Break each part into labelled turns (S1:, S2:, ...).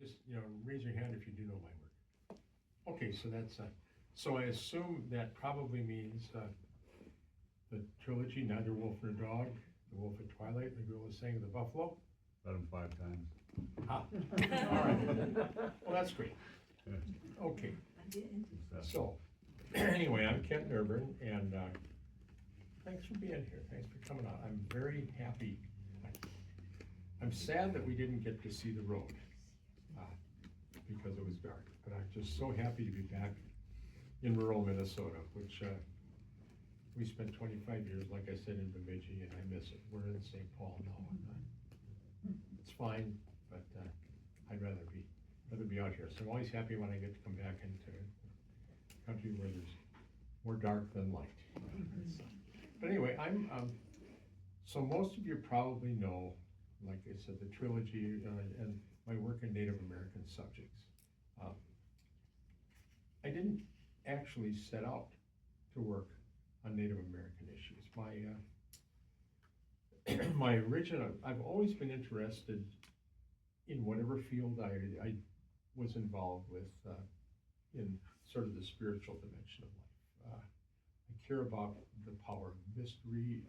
S1: Just, raise your hand if you do know my work. Okay, so that's, so I assume that probably means the trilogy, Neither Wolf Nor Dog, The Wolf at Twilight, The Girl Who Sang the Buffalo.
S2: Read them 5 times.
S1: Ah, all right. Well, that's great. Okay. So, anyway, I'm Kent Nerburn, and thanks for being here. Thanks for coming out. I'm very happy. I'm sad that we didn't get to see the road because it was dark, but I'm just so happy to be back in rural Minnesota, which we spent 25 years, like I said, in Bemidji, and I miss it. We're in St. Paul now, and it's fine, but I'd rather be out here. So I'm always happy when I get to come back into a country where there's more dark than light. But anyway, I'm so most of you probably know, like I said, the trilogy and my work in Native American subjects. I didn't actually set out to work on Native American issues. My original, I've always been interested in whatever field I was involved with in sort of the spiritual dimension of life. I care about the power of mystery.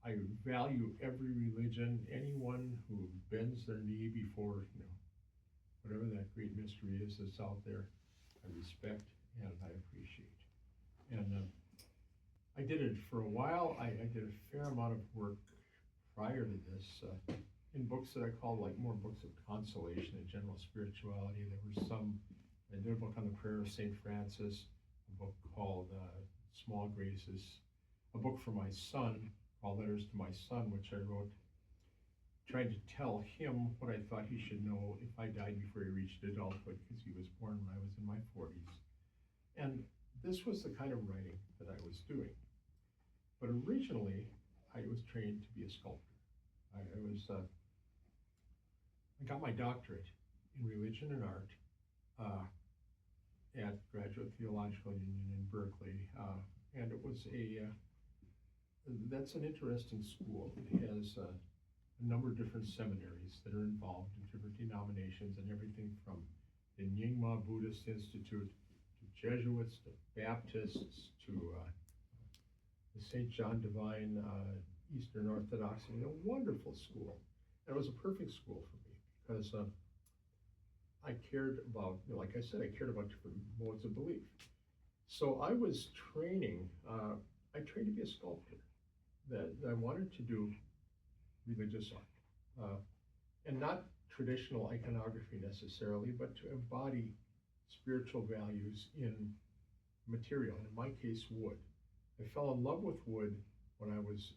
S1: I value every religion, anyone who bends their knee before, whatever that great mystery is that's out there, I respect and I appreciate. And I did it for a while. I did a fair amount of work prior to this in books that I call more books of consolation and general spirituality. There were some, I did a book on the Prayer of St. Francis, a book called Small Graces, a book for my son called Letters to My Son, which I wrote, tried to tell him what I thought he should know if I died before he reached adulthood, because he was born when I was in my 40s. And this was the kind of writing that I was doing. But originally, I was trained to be a sculptor. I got my doctorate in religion and art at Graduate Theological Union in Berkeley, and it was that's an interesting school. It has a number of different seminaries that are involved in different denominations, and everything from the Nyingma Buddhist Institute to Jesuits to Baptists to the St. John Divine Eastern Orthodox. A wonderful school. And it was a perfect school for me because I cared about, like I said, I cared about different modes of belief. So I was training, I trained to be a sculptor. That I wanted to do religious art, and not traditional iconography necessarily, but to embody spiritual values in material, in my case, wood. I fell in love with wood when I was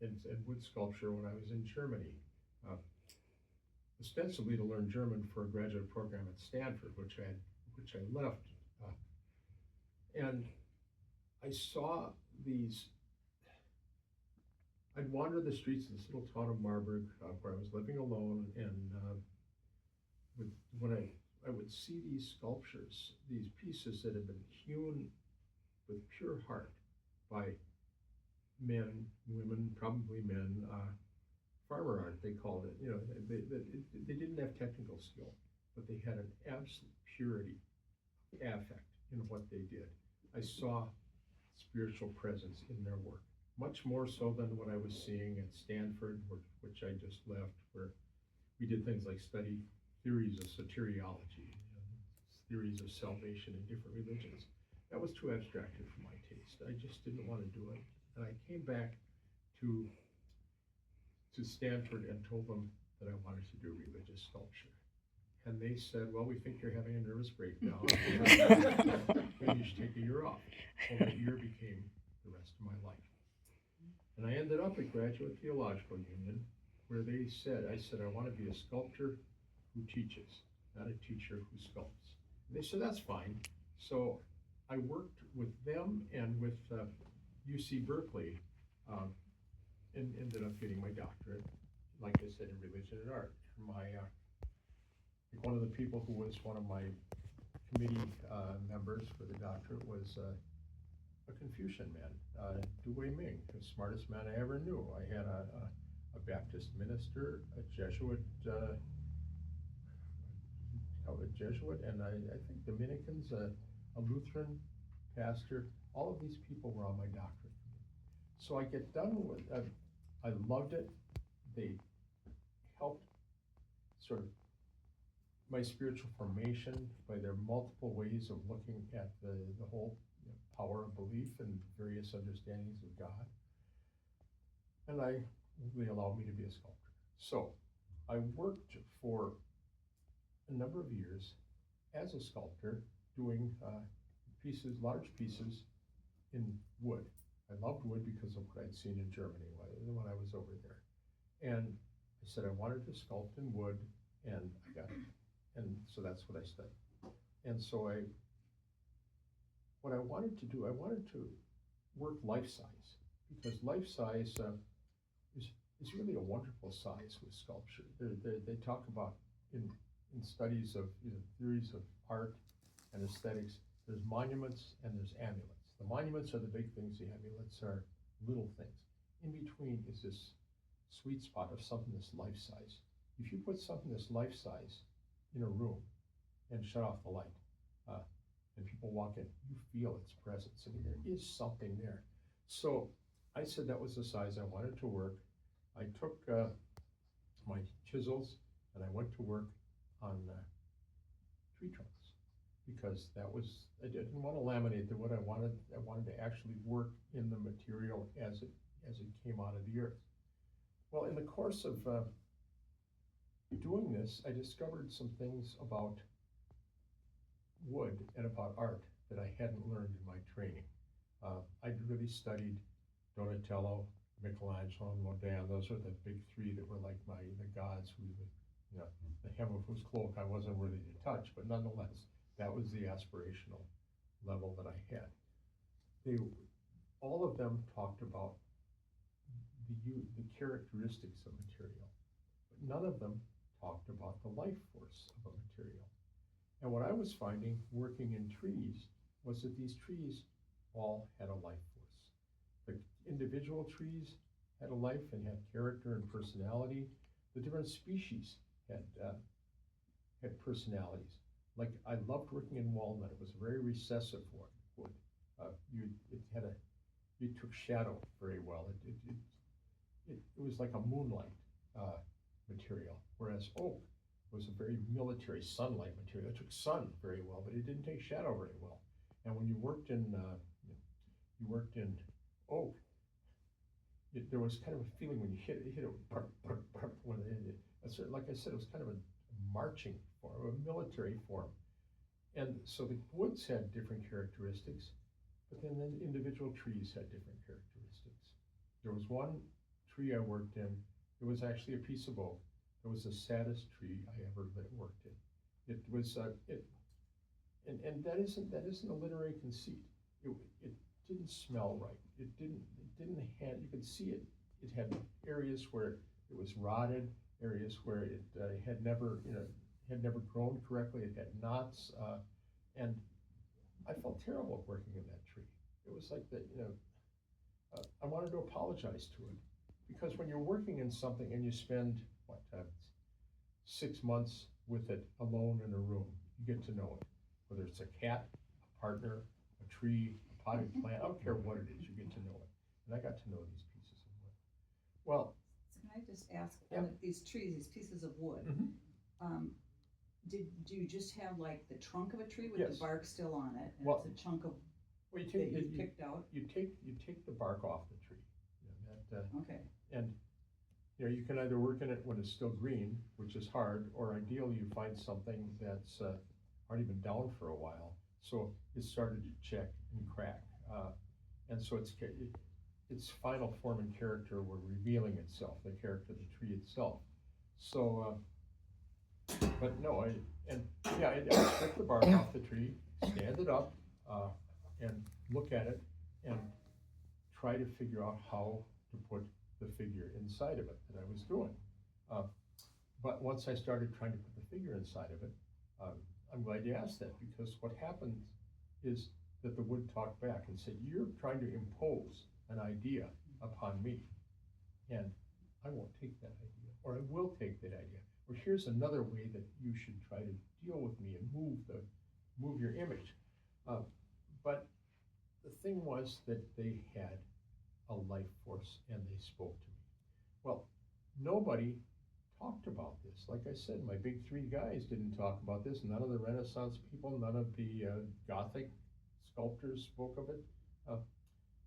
S1: in wood sculpture when I was in Germany, ostensibly to learn German for a graduate program at Stanford, which I left, and I saw these. I'd wander the streets of this little town of Marburg, where I was living alone, and when I would see these sculptures, these pieces that had been hewn with pure heart by men, women, probably men, farmer art, they called it. They didn't have technical skill, but they had an absolute purity, affect in what they did. I saw spiritual presence in their work. Much more so than what I was seeing at Stanford, which I just left, where we did things like study theories of soteriology, theories of salvation in different religions. That was too abstracted for my taste. I just didn't want to do it. And I came back to Stanford and told them that I wanted to do religious sculpture. And they said, well, we think you're having a nervous breakdown. Maybe you should take a year off. Well, that year became the rest of my life. And I ended up at Graduate Theological Union, where I said, I want to be a sculptor who teaches, not a teacher who sculpts. And they said, that's fine. So I worked with them and with UC Berkeley, and ended up getting my doctorate, like I said, in religion and art. One of the people who was one of my committee members for the doctorate was a Confucian man, Du Ming, the smartest man I ever knew. I had a Baptist minister, a Jesuit a Jesuit, and I think Dominicans, a Lutheran pastor. All of these people were on my doctorate committee. So I get done with, I loved it. They helped sort of my spiritual formation by their multiple ways of looking at the whole power of belief and various understandings of God. And they allowed me to be a sculptor. So I worked for a number of years as a sculptor doing pieces, large pieces in wood. I loved wood because of what I'd seen in Germany when I was over there. And I said I wanted to sculpt in wood, and I got it. And so that's what I studied. And so what I wanted to do, I wanted to work life size, because life size is really a wonderful size with sculpture. They talk about in studies of theories of art and aesthetics, there's monuments and there's amulets. The monuments are the big things, the amulets are little things. In between is this sweet spot of something that's life size. If you put something that's life size in a room and shut off the light, and people walk in, you feel its presence. I mean, there is something there. So I said that was the size I wanted to work. I took my chisels and I went to work on tree trunks, because I didn't want to laminate the wood. I wanted to actually work in the material as it came out of the earth. Well, in the course of doing this, I discovered some things about wood and about art that I hadn't learned in my training. I'd really studied Donatello, Michelangelo, and Rodin. Those are the big three that were like the gods who, the hem of whose cloak I wasn't worthy to touch, but nonetheless, that was the aspirational level that I had. All of them talked about the characteristics of material, but none of them talked about the life force of a material. And what I was finding working in trees was that these trees all had a life force. The individual trees had a life and had character and personality. The different species had personalities. Like, I loved working in walnut. It was a very recessive wood. You took shadow very well. It was like a moonlight material, whereas oak was a very military sunlight material. It took sun very well, but it didn't take shadow very well. And when you worked in oak, there was kind of a feeling when you hit it, bark, bark, bark, like I said, it was kind of a marching form, a military form. And so the woods had different characteristics, but then the individual trees had different characteristics. There was one tree I worked in, it was actually a piece of oak. It was the saddest tree I ever worked in. It was, and that isn't a literary conceit. It didn't smell right. It didn't have, you could see it. It had areas where it was rotted, areas where it had never grown correctly. It had knots, and I felt terrible working in that tree. It was like that, I wanted to apologize to it, because when you're working in something and you spend 6 months with it alone in a room, you get to know it. Whether it's a cat, a partner, a tree, a potted plant, I don't care what it is, you get to know it. And I got to know these pieces of wood. Well,
S2: so can I just ask,
S1: yeah.
S2: These trees, these pieces of wood, do you just have like the trunk of a tree with
S1: yes.
S2: the bark still on it, and
S1: well,
S2: it's a chunk of
S1: well,
S2: that you picked out?
S1: You take the bark off the tree.
S2: Okay.
S1: And you can either work in it when it's still green, which is hard, or ideally you find something that's already been down for a while, so it started to check and crack, and so its final form and character were revealing itself, the character of the tree itself. So, but no, I strip the bark off the tree, stand it up, and look at it, and try to figure out how to put the figure inside of it that I was doing. But once I started trying to put the figure inside of it, I'm glad you asked that, because what happened is that the wood talked back and said, you're trying to impose an idea upon me, and I won't take that idea, or I will take that idea, or here's another way that you should try to deal with me was that they had a life force and they spoke to me. Well, nobody talked about this. Like I said, my big three guys didn't talk about this. None of the Renaissance people, none of the Gothic sculptors spoke of it.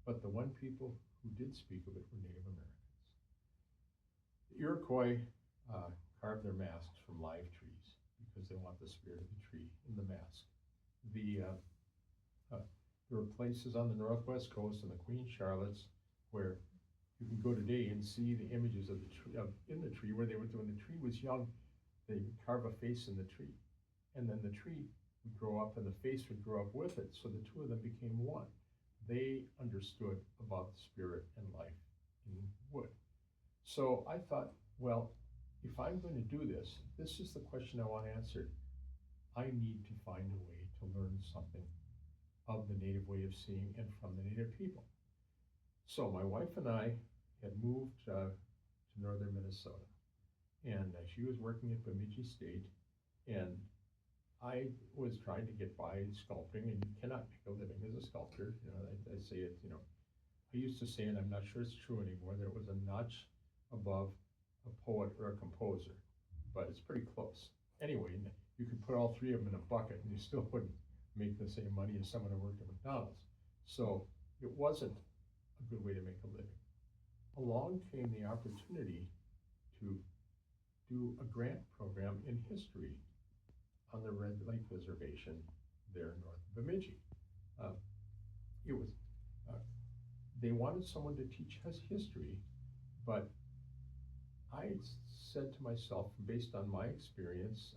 S1: But the one people who did speak of it were Native Americans. The Iroquois carved their masks from live trees because they want the spirit of the tree in the mask. There were places on the northwest coast and the Queen Charlotte's where you can go today and see the images of the tree in the tree where they would, when the tree was young, they would carve a face in the tree, and then the tree would grow up and the face would grow up with it, so the two of them became one. They understood about the spirit and life in wood. So I thought, well, if I'm going to do this, this is the question I want answered. I need to find a way to learn something of the Native way of seeing and from the Native people. So my wife and I had moved to northern Minnesota, and she was working at Bemidji State, and I was trying to get by sculpting, and you cannot make a living as a sculptor. You know, I say it, you know, I used to say, and I'm not sure it's true anymore, there was a notch above a poet or a composer, but it's pretty close. Anyway, you could put all three of them in a bucket and you still wouldn't make the same money as someone who worked at McDonald's. So it wasn't a good way to make a living. Along came the opportunity to do a grant program in history on the Red Lake Reservation there north of Bemidji. They wanted someone to teach us history, but I said to myself, based on my experience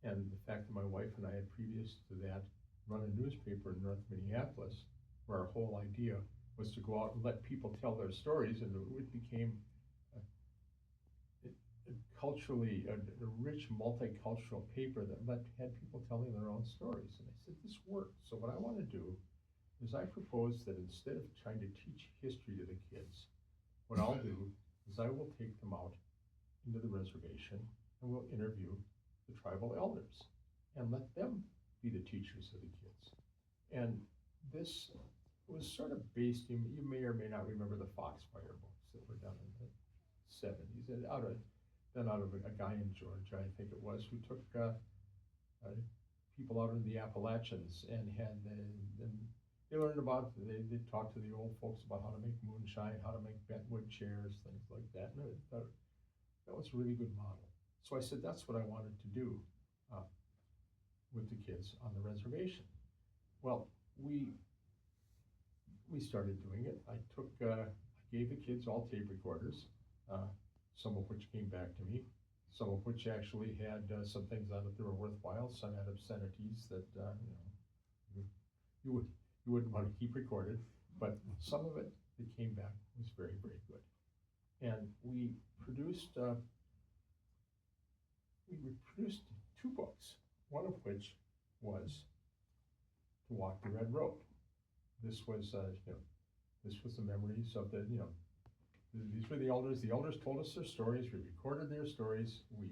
S1: and the fact that my wife and I had previous to that run a newspaper in North Minneapolis, where our whole idea was to go out and let people tell their stories, and it became culturally a rich multicultural paper that had people telling their own stories. And I said, this works. So what I want to do is I propose that instead of trying to teach history to the kids, what I'll do is I will take them out into the reservation and we'll interview the tribal elders and let them be the teachers of the kids. And this was sort of based, you may or may not remember the Foxfire books that were done in the 70s, and out of a guy in Georgia, I think it was, who took people out in the Appalachians and they learned about, they talked to the old folks about how to make moonshine, how to make bentwood chairs, things like that. And that was a really good model. So I said, that's what I wanted to do with the kids on the reservation. Well, we started doing it. I gave the kids all tape recorders, some of which came back to me, some of which actually had some things on it that were worthwhile. Some had obscenities that you wouldn't want to keep recorded, but some of it that came back was very, very good. And we produced two books, one of which was To Walk the Red Road. This was the memories of these were the elders. The elders told us their stories. We recorded their stories. We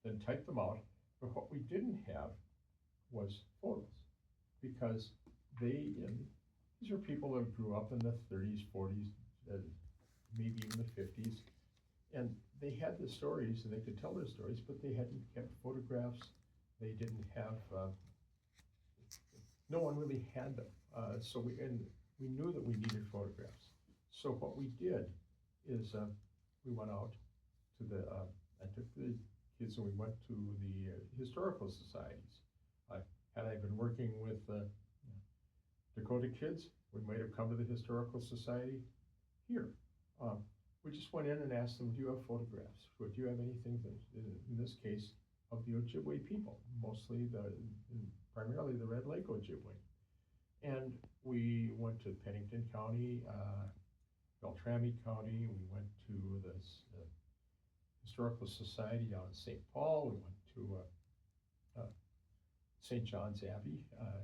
S1: then typed them out. But what we didn't have was photos, because these are people that grew up in the 30s, 40s, maybe even the 50s, and they had the stories and they could tell their stories, but they hadn't kept photographs. They didn't have. No one really had them. So we knew that we needed photographs. So what we did is we went out to I took the kids and we went to the historical societies. Had I been working with Dakota kids, we might have come to the historical society here. We just went in and asked them, do you have photographs? Or do you have anything that, in this case, of the Ojibwe people, mostly primarily the Red Lake Ojibwe. And we went to Pennington County, Beltrami County. We went to the Historical Society down in St. Paul. We went to St. John's Abbey,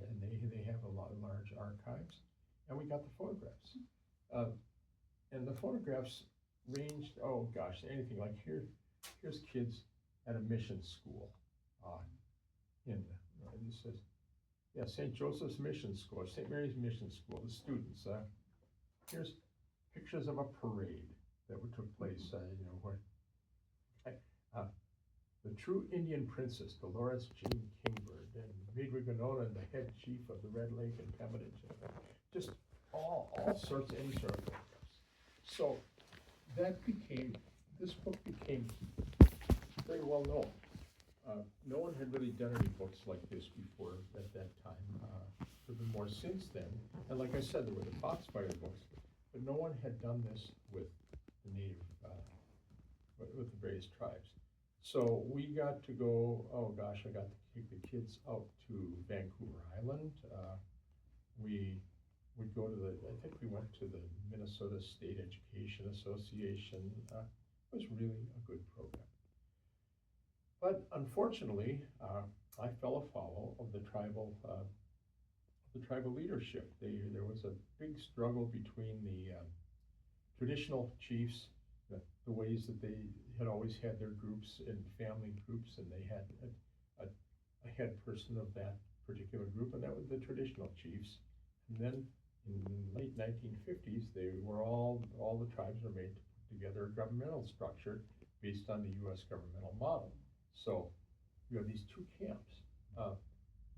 S1: and they have a lot of large archives. And we got the photographs. And the photographs ranged, oh gosh, anything like here's kids at a mission school. This says Yeah, St. Joseph's Mission School, St. Mary's Mission School, the students, here's pictures of a parade that took place, where, uh, the true Indian princess, Dolores Jean Kingbird, and Midway Ganona, the head chief of the Red Lake and Pemmican, just all sorts of any sort of photographs. So this book became very well known. No one had really done any books like this before at that time. There have been more since then, and like I said, there were the Foxfire books, but no one had done this with the native, with the various tribes. So we got to go, oh gosh, I got to take the kids out to Vancouver Island. We would go to I think we went to the Minnesota State Education Association. It was really a good program. But unfortunately, I fell afoul of the tribal leadership. There was a big struggle between the traditional chiefs, the ways that they had always had their groups and family groups, and they had a head person of that particular group, and that was the traditional chiefs. And then in the late 1950s, all the tribes were made to put together a governmental structure based on the U.S. governmental model. So you have these two camps,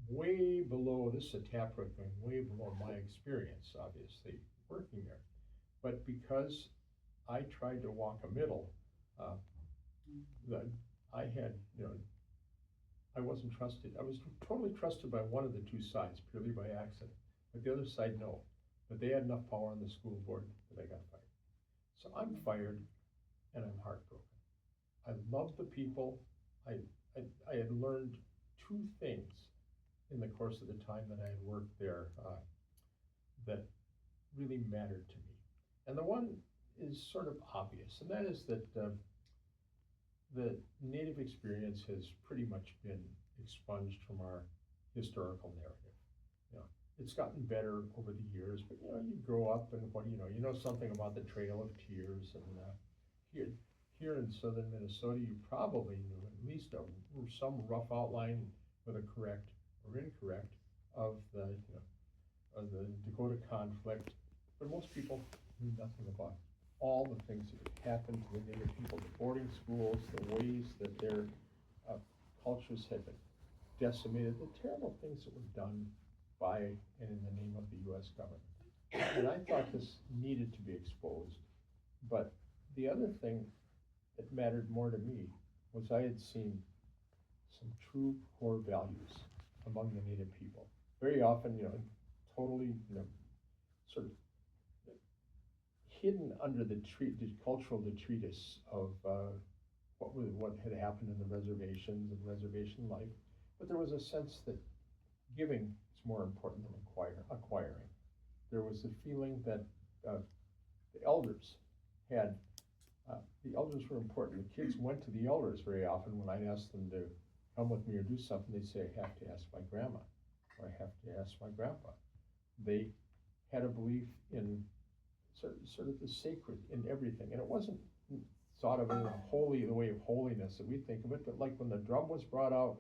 S1: way below, this is a taproot going way below my experience, obviously, working there. But because I tried to walk a middle, I wasn't trusted. I was totally trusted by one of the two sides, purely by accident. But the other side, no. But they had enough power on the school board that I got fired. So I'm fired, and I'm heartbroken. I love the people. I had learned two things in the course of the time that I had worked there that really mattered to me. And the one is sort of obvious, and that is that the Native experience has pretty much been expunged from our historical narrative. It's gotten better over the years, but you grow up and you know something about the Trail of Tears, and here in southern Minnesota, you probably knew at least some rough outline, whether correct or incorrect, of the Dakota conflict, but most people knew nothing about all the things that had happened to the Native people, the boarding schools, the ways that their cultures had been decimated, the terrible things that were done by and in the name of the U.S. government. And I thought this needed to be exposed. But the other thing that mattered more to me was I had seen some true core values among the Native people. Very often, totally, sort of hidden under the cultural detritus of what had happened in the reservations and reservation life. But there was a sense that giving is more important than acquiring. There was a feeling that the elders were important. The kids went to the elders very often when I'd ask them to come with me or do something. They'd say, I have to ask my grandma, or I have to ask my grandpa. They had a belief in sort of the sacred in everything. And it wasn't thought of in the way of holiness that we think of it, but like when the drum was brought out,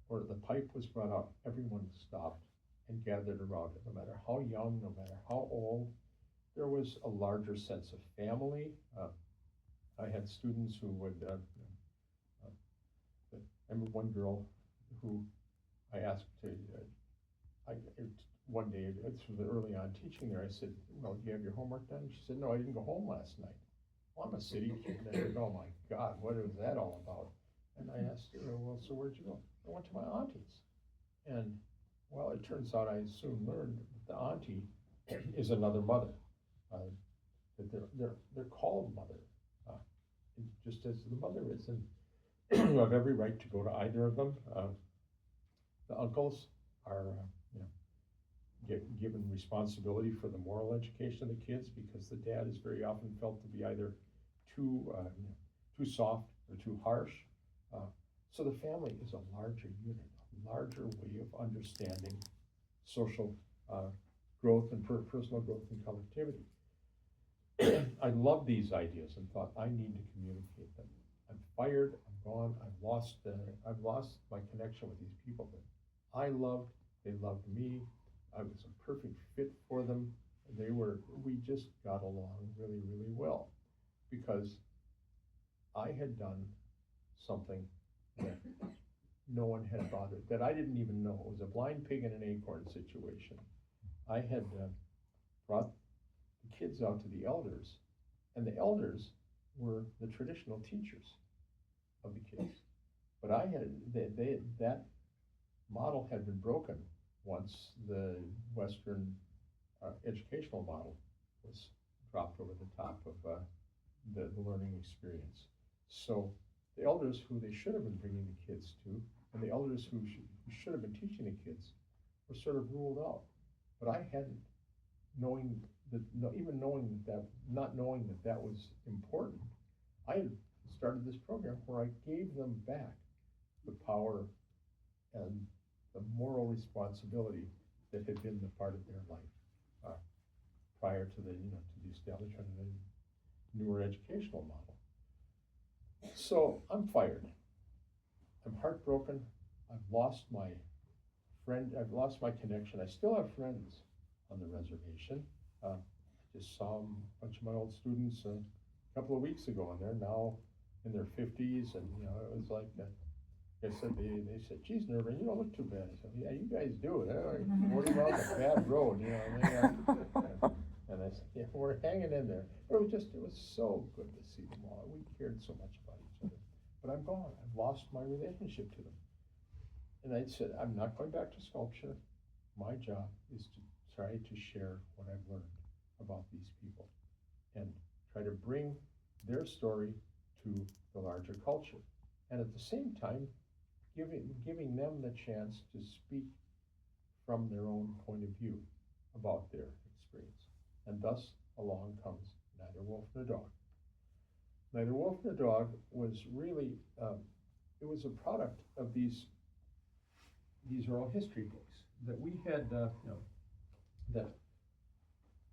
S1: or the pipe was brought out, everyone stopped and gathered around it, no matter how young, no matter how old. There was a larger sense of family. I had students who would, I remember one girl who I asked to, one day, it's early on teaching there, I said, well, do you have your homework done? She said, no, I didn't go home last night. Well, I'm a city kid, and I said, oh my God, what was that all about? And I asked her, well, so where'd you go? I went to my auntie's. And, well, it turns out I soon learned that the auntie is another mother. That they're called mother, just as the mother is. And you have every right to go to either of them. The uncles are given responsibility for the moral education of the kids, because the dad is very often felt to be either too soft or too harsh. So the family is a larger unit, a larger way of understanding social growth and personal growth and collectivity. I love these ideas and thought I need to communicate them. I'm fired, I'm gone, I've lost my connection with these people, but I loved, they loved me. I was a perfect fit for them. We just got along really, really well because I had done something that no one had bothered, that I didn't even know. It was a blind pig in an acorn situation. I had brought the kids out to the elders, and the elders were the traditional teachers of the kids. But that model had been broken once the Western educational model was dropped over the top of the learning experience. So the elders who they should have been bringing the kids to, and the elders who should have been teaching the kids, were sort of ruled out. But I hadn't, not knowing that that was important, I had started this program where I gave them back the power and the moral responsibility that had been the part of their life prior to the establishment of the newer educational model. So I'm fired. I'm heartbroken. I've lost my friend. I've lost my connection. I still have friends on the reservation. Just saw a bunch of my old students a couple of weeks ago, and they're now in their 50s, and it was like I said, they said, "Geez, Nerburn, you don't look too bad." I said, "Yeah, you guys do it. Like 40 miles a bad road, and I said, "Yeah, we're hanging in there." But it was so good to see them all. We cared so much about each other. But I'm gone. I've lost my relationship to them. And I said, I'm not going back to sculpture. My job is to try to share what I've learned about these people and try to bring their story to the larger culture. And at the same time, giving them the chance to speak from their own point of view about their experience. And thus along comes Neither Wolf Nor Dog. Neither Wolf Nor Dog was really, it was a product of these oral history books that we had, that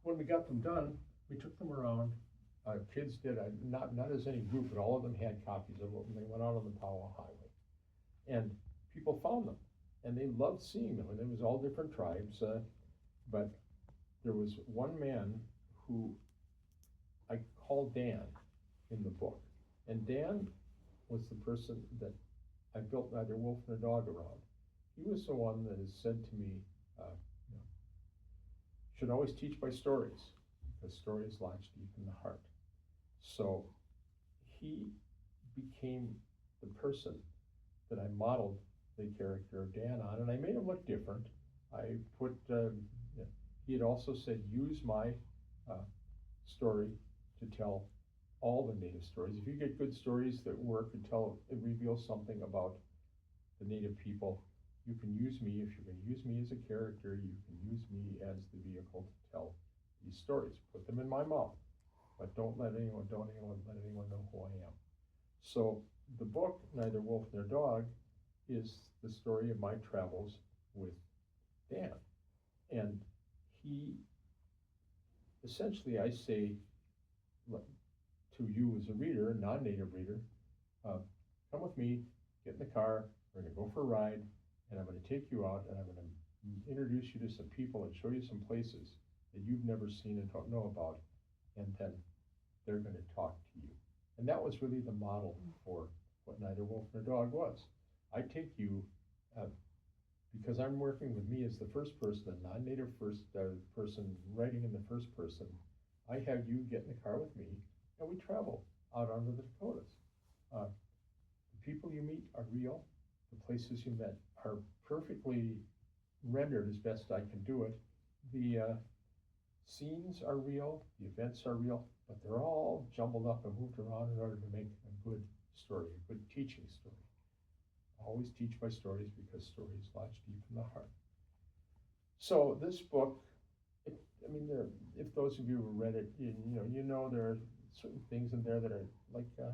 S1: when we got them done, we took them around. Kids did, not as any group, but all of them had copies of them. They went out on the Powell Highway. And people found them, and they loved seeing them. And it was all different tribes, but there was one man who I called Dan in the book. And Dan was the person that I built Neither Wolf Nor Dog around. He was the one that has said to me, should always teach by stories, because stories lodge deep in the heart. So he became the person that I modeled the character of Dan on, and I made him look different. I put, he had also said, use my story to tell all the Native stories. If you get good stories that work and it reveals something about the Native people, you can use me. If you're going to use me as a character, you can use me as the vehicle to tell these stories. Put them in my mouth, but don't let anyone know who I am. So the book, Neither Wolf Nor Dog, is the story of my travels with Dan. And he, essentially, I say to you as a reader, a non-native reader, come with me, get in the car, we're going to go for a ride, and I'm going to take you out, and I'm going to introduce you to some people and show you some places that you've never seen and don't know about, and then they're going to talk to you. And that was really the model for what Neither Wolf Nor Dog was. I take you, because I'm working with me as the first person, a non-native person writing in the first person, I have you get in the car with me, and we travel out onto the Dakotas. The people you meet are real. The places you met are perfectly rendered as best I can do it. The scenes are real, the events are real, but they're all jumbled up and moved around in order to make a good story, a good teaching story. Always teach by stories, because stories lodge deep in the heart. So this book, if those of you who read it, you know there are certain things in there that are like the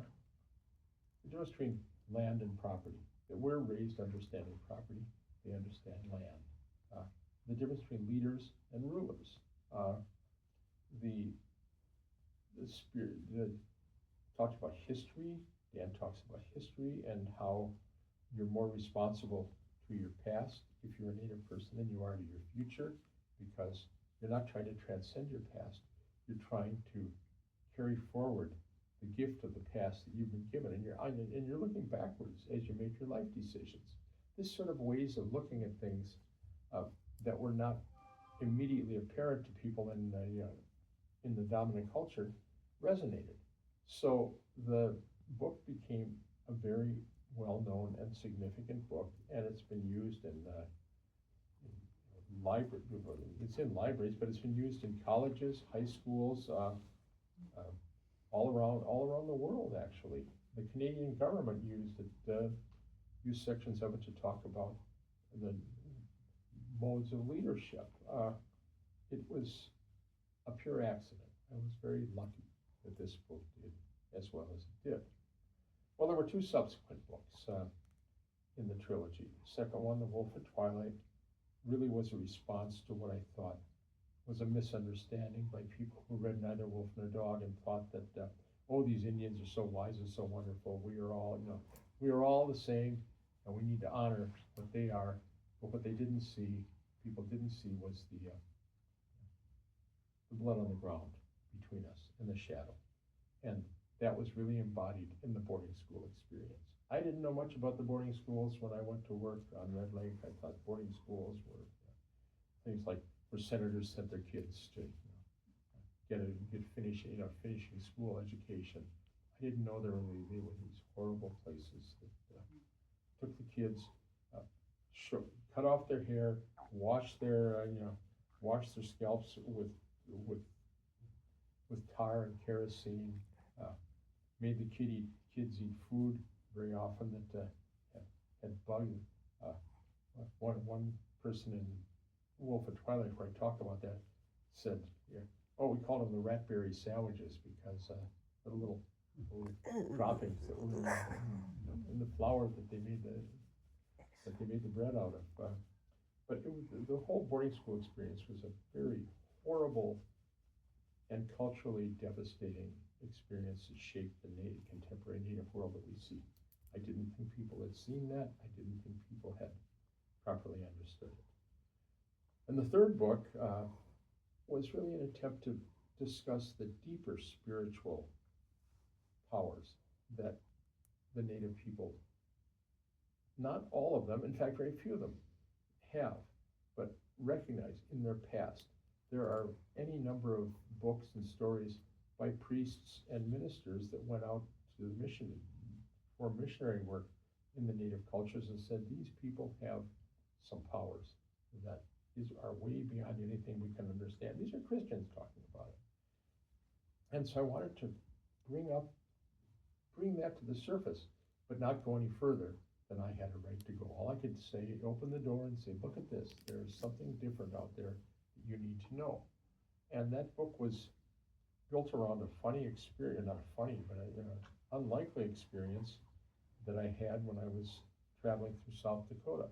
S1: difference between land and property. That we're raised understanding property, they understand land. The difference between leaders and rulers. The spirit that talks about history. Dan talks about history and how you're more responsible to to your past if you're a Native person than you are to your future, because you're not trying to transcend your past. You're trying to carry forward the gift of the past that you've been given, and you're looking backwards as you make your life decisions. This sort of ways of looking at things that were not immediately apparent to people in the dominant culture resonated. So the book became a very well-known and significant book, and it's been used in library. It's in libraries, but it's been used in colleges, high schools, all around the world. Actually, the Canadian government used sections of it to talk about the modes of leadership. It was a pure accident. I was very lucky that this book did as well as it did. Well, there were two subsequent books in the trilogy. The second one, The Wolf at Twilight, really was a response to what I thought was a misunderstanding by people who read Neither Wolf Nor Dog and thought that, these Indians are so wise and so wonderful. We are all the same, and we need to honor what they are. But what people didn't see was the blood on the ground between us and the shadow. And that was really embodied in the boarding school experience. I didn't know much about the boarding schools when I went to work on Red Lake. I thought boarding schools were things like where senators sent their kids to finishing school education. I didn't know they were these horrible places that took the kids, cut off their hair, wash their scalps with tar and kerosene, made the kids eat food very often that had bugs. One person in Wolf at Twilight, where I talk about that, said, we called them the ratberry sandwiches because the little droppings that were in the flour that they made the bread out of. But the whole boarding school experience was a very horrible and culturally devastating experience that shaped the contemporary Native world that we see. I didn't think people had seen that. I didn't think people had properly understood it. And the third book was really an attempt to discuss the deeper spiritual powers that the Native people, not all of them, in fact, very few of them, have, but recognize in their past. There are any number of books and stories by priests and ministers that went out to the missionary work in the Native cultures and said, these people have some powers that are way beyond anything we can understand. These are Christians talking about it. And so I wanted to bring that to the surface, but not go any further than I had a right to go. All I could say, open the door and say, look at this. There's something different out there that you need to know. And that book was built around a funny experience, not funny, but an unlikely experience that I had when I was traveling through South Dakota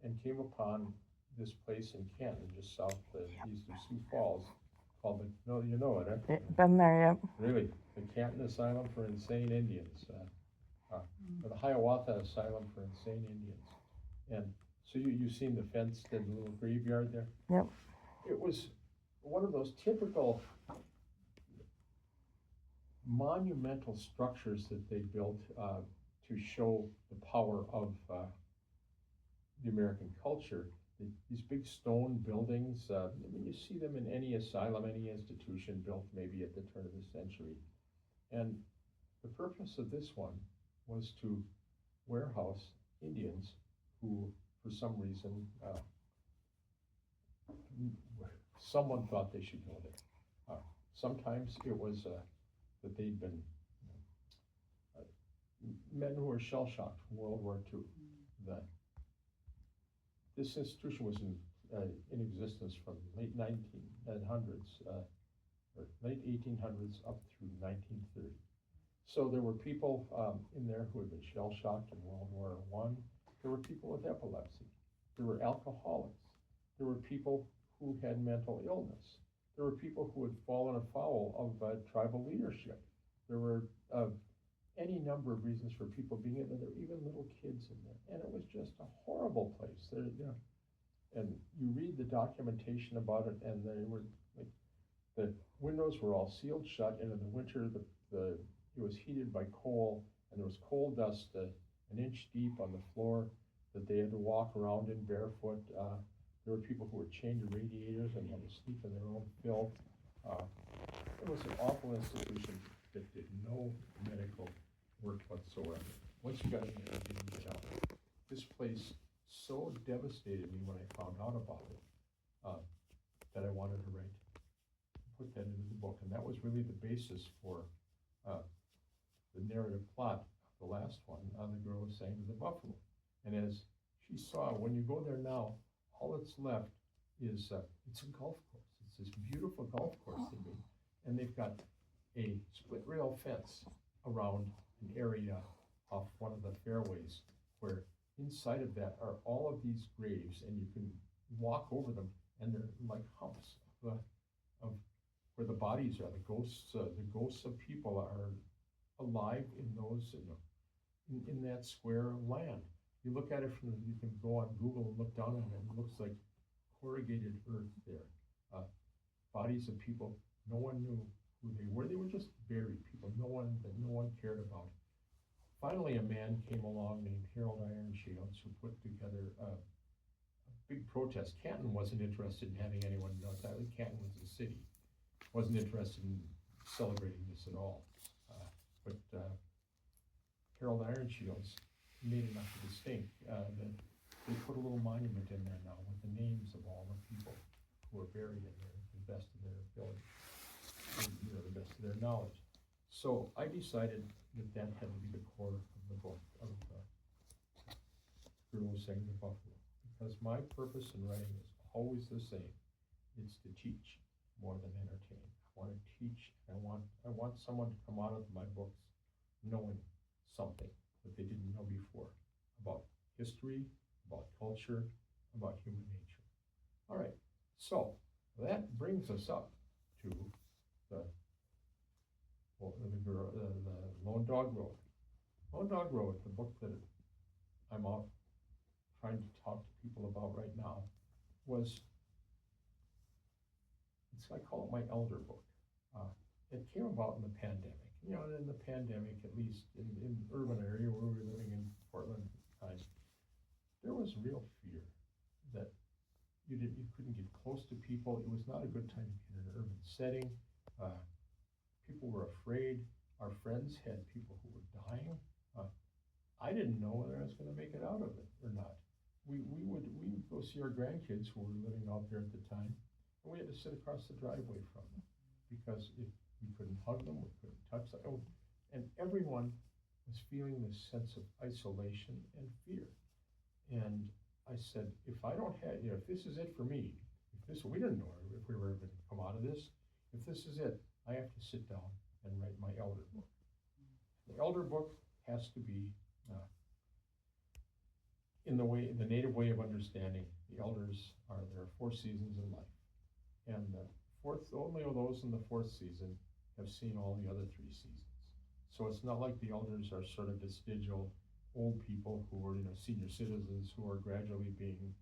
S1: and came upon this place in Canton, just south east of Sioux Falls, called you know it, eh?
S3: Been there, yep.
S1: Really, the Canton Asylum for Insane Indians, or the Hiawatha Asylum for Insane Indians. And so you've seen the fenced and little graveyard there?
S3: Yep.
S1: It was one of those typical monumental structures that they built to show the power of the American culture. These big stone buildings, you see them in any asylum, any institution built maybe at the turn of the century. And the purpose of this one was to warehouse Indians who, for some reason, someone thought they should go there. Sometimes it was that they'd been men who were shell-shocked from World War II. This institution was in existence from late 1900s, or late 1800s up through 1930. So there were people in there who had been shell-shocked in World War I. There were people with epilepsy. There were alcoholics. There were people who had mental illness. There were people who had fallen afoul of tribal leadership. There were any number of reasons for people being in there. There were even little kids in there. And it was just a horrible place. documentation about it, and they were like, the windows were all sealed shut, and in the winter, it was heated by coal, and there was coal dust an inch deep on the floor that they had to walk around in barefoot. There were people who were chained to radiators and had to sleep in their own filth. It was an awful institution that did no medical work whatsoever. Once you got in there, you didn't get out. This place so devastated me when I found out about it that I wanted to put that into the book, and that was really the basis for the narrative plot of the last one. The girl was saying to the buffalo, and as she saw, when you go there now, all that's left is it's a golf course. It's this beautiful golf course they made, and they've got a split rail fence around an area off one of the fairways where inside of that are all of these graves, and you can walk over them, and they're like humps of where the bodies are. The ghosts of people are alive in those in that square of land. You look at it you can go on Google and look down on it, and it looks like corrugated earth there. Bodies of people, no one knew who they were. They were just buried people, no one cared about. Finally, a man came along named Harold Ironshields who put together a big protest. Canton wasn't interested in having anyone know that. Canton was a city, wasn't interested in celebrating this at all. But Harold Ironshields made enough of a stink that they put a little monument in there now with the names of all the people who are buried in there, to the best of their ability, and, the best of their knowledge. So I decided that had to be the core of the book of Girl Sang the Buffalo, because my purpose in writing is always the same. It's to teach more than entertain. I want to teach. I want someone to come out of my books knowing something that they didn't know before about history, about culture, about human nature. All right, so that brings us up to the Lone Dog Road. Lone Dog Road, the book that I'm out trying to talk to people about right now, I call it my elder book. It came about in the pandemic. In the pandemic, at least in the urban area where we were living in Portland at the time, there was real fear that you couldn't get close to people. It was not a good time to be in an urban setting. People were afraid. Our friends had people who were dying. I didn't know whether I was going to make it out of it or not. We would go see our grandkids who were living out there at the time, and we had to sit across the driveway from them because we couldn't hug them, we couldn't touch them, and everyone was feeling this sense of isolation and fear. And I said, if I don't have, if this is it for me, we didn't know if we were going to come out of this. If this is it, I have to sit down and write my elder book. The elder book has to be in the native way of understanding. The elders there are 4 seasons in life, and only of those in the 4th season have seen all the other 3 seasons. So it's not like the elders are sort of vestigial old people who are senior citizens who are gradually being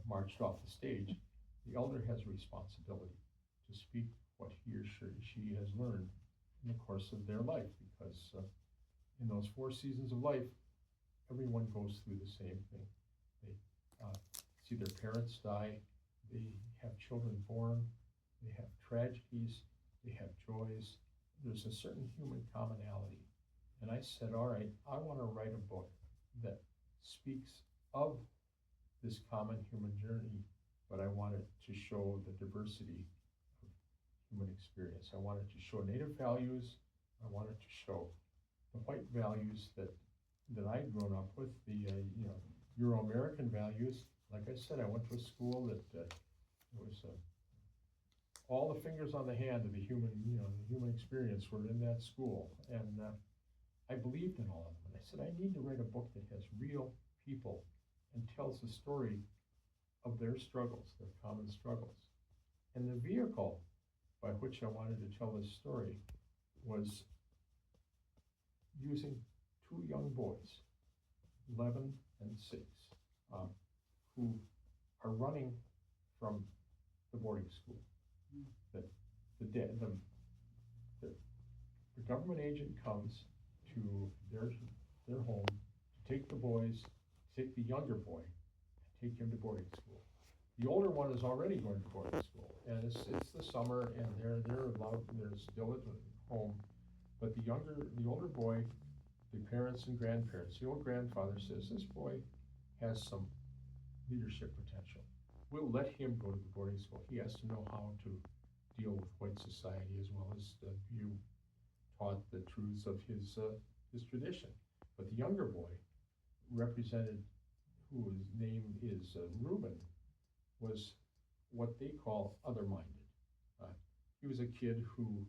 S1: marched off the stage. The elder has a responsibility to speak what he or she has learned in the course of their life, because in those 4 seasons of life, everyone goes through the same thing. They see their parents die, they have children born, they have tragedies, they have joys. There's a certain human commonality. And I said, all right, I want to write a book that speaks of this common human journey, but I want it to show the diversity of human experience. I want it to show Native values. I want it to show the white values that I'd grown up with, the Euro-American values. Like I said, I went to a school that was all the fingers on the hand of the human experience were in that school, and I believed in all of them. And I said, I need to write a book that has real people and tells the story of their struggles, their common struggles. And the vehicle by which I wanted to tell this story was using 2 young boys, 11 and 6, who are running from the boarding school. That the government agent comes to their home to take the boys, take the younger boy, and take him to boarding school. The older one is already going to boarding school, and it's the summer, and they're allowed, they're still at home. But the older boy, the parents and grandparents, the old grandfather says, this boy has some leadership potential. We'll let him go to the boarding school. He has to know how to deal with white society as well as be taught the truths of his tradition. But the younger boy, represented, whose name is Reuben, was what they call other-minded. He was a kid who,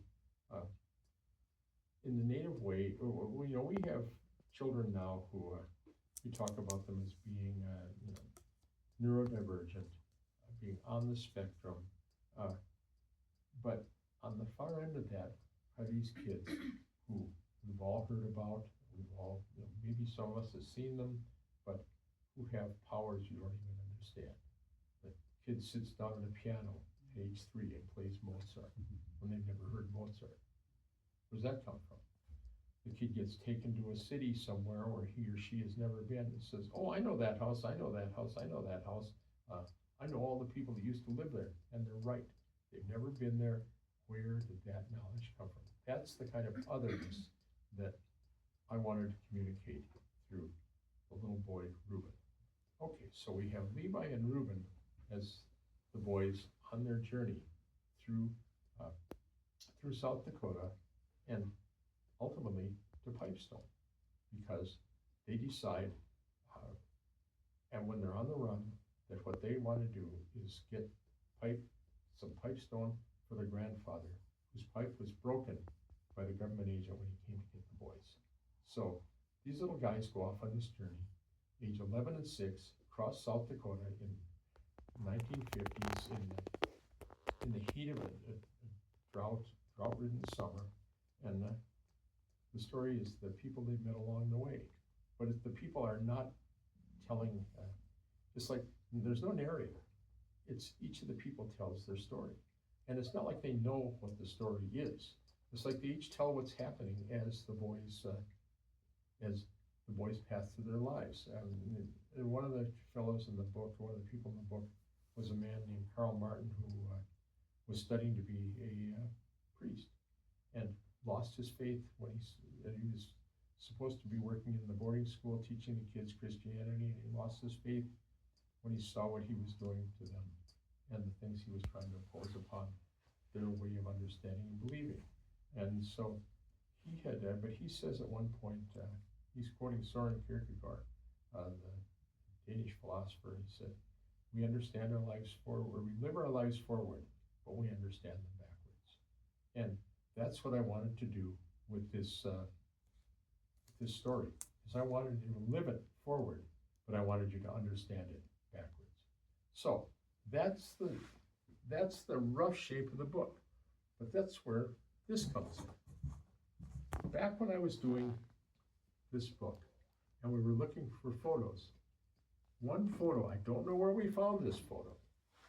S1: in the native way, we have children now who we talk about them as being neurodivergent, being on the spectrum, but on the far end of that are these kids who we've all heard about, we've all, maybe some of us have seen them, but who have powers you don't even understand. The kid sits down at a piano at age 3 and plays Mozart when they've never heard Mozart. Where's that come from? The kid gets taken to a city somewhere where he or she has never been and says, oh, I know that house, I know that house, I know that house. I know all the people that used to live there, and they're right. They've never been there. Where did that knowledge come from? That's the kind of otherness that I wanted to communicate through the little boy, Reuben. Okay, so we have Levi and Reuben as the boys on their journey through South Dakota and ultimately to Pipestone, because they decide, and when they're on the run, that what they want to do is get some pipestone for their grandfather, whose pipe was broken by the government agent when he came to get the boys. So these little guys go off on this journey, age 11 and 6, across South Dakota in 1950s in the heat of a drought-ridden summer, and the story is the people they've met along the way. But if the people are not telling, it's like there's no narrator. It's each of the people tells their story. And it's not like they know what the story is. It's like they each tell what's happening as the boys pass through their lives. And one of the fellows in the book, one of the people in the book, was a man named Carl Martin who was studying to be a priest and lost his faith when he was supposed to be working in the boarding school teaching the kids Christianity, and he lost his faith when he saw what he was doing to them and the things he was trying to impose upon their way of understanding and believing. And so he had, but he says at one point, he's quoting Søren Kierkegaard, the Danish philosopher. He said, we understand our lives forward, we live our lives forward, but we understand them backwards. And that's what I wanted to do with this this story, is I wanted you to live it forward, but I wanted you to understand it backwards. So that's the rough shape of the book, but that's where this comes in. Back when I was doing this book, and we were looking for photos, one photo, I don't know where we found this photo.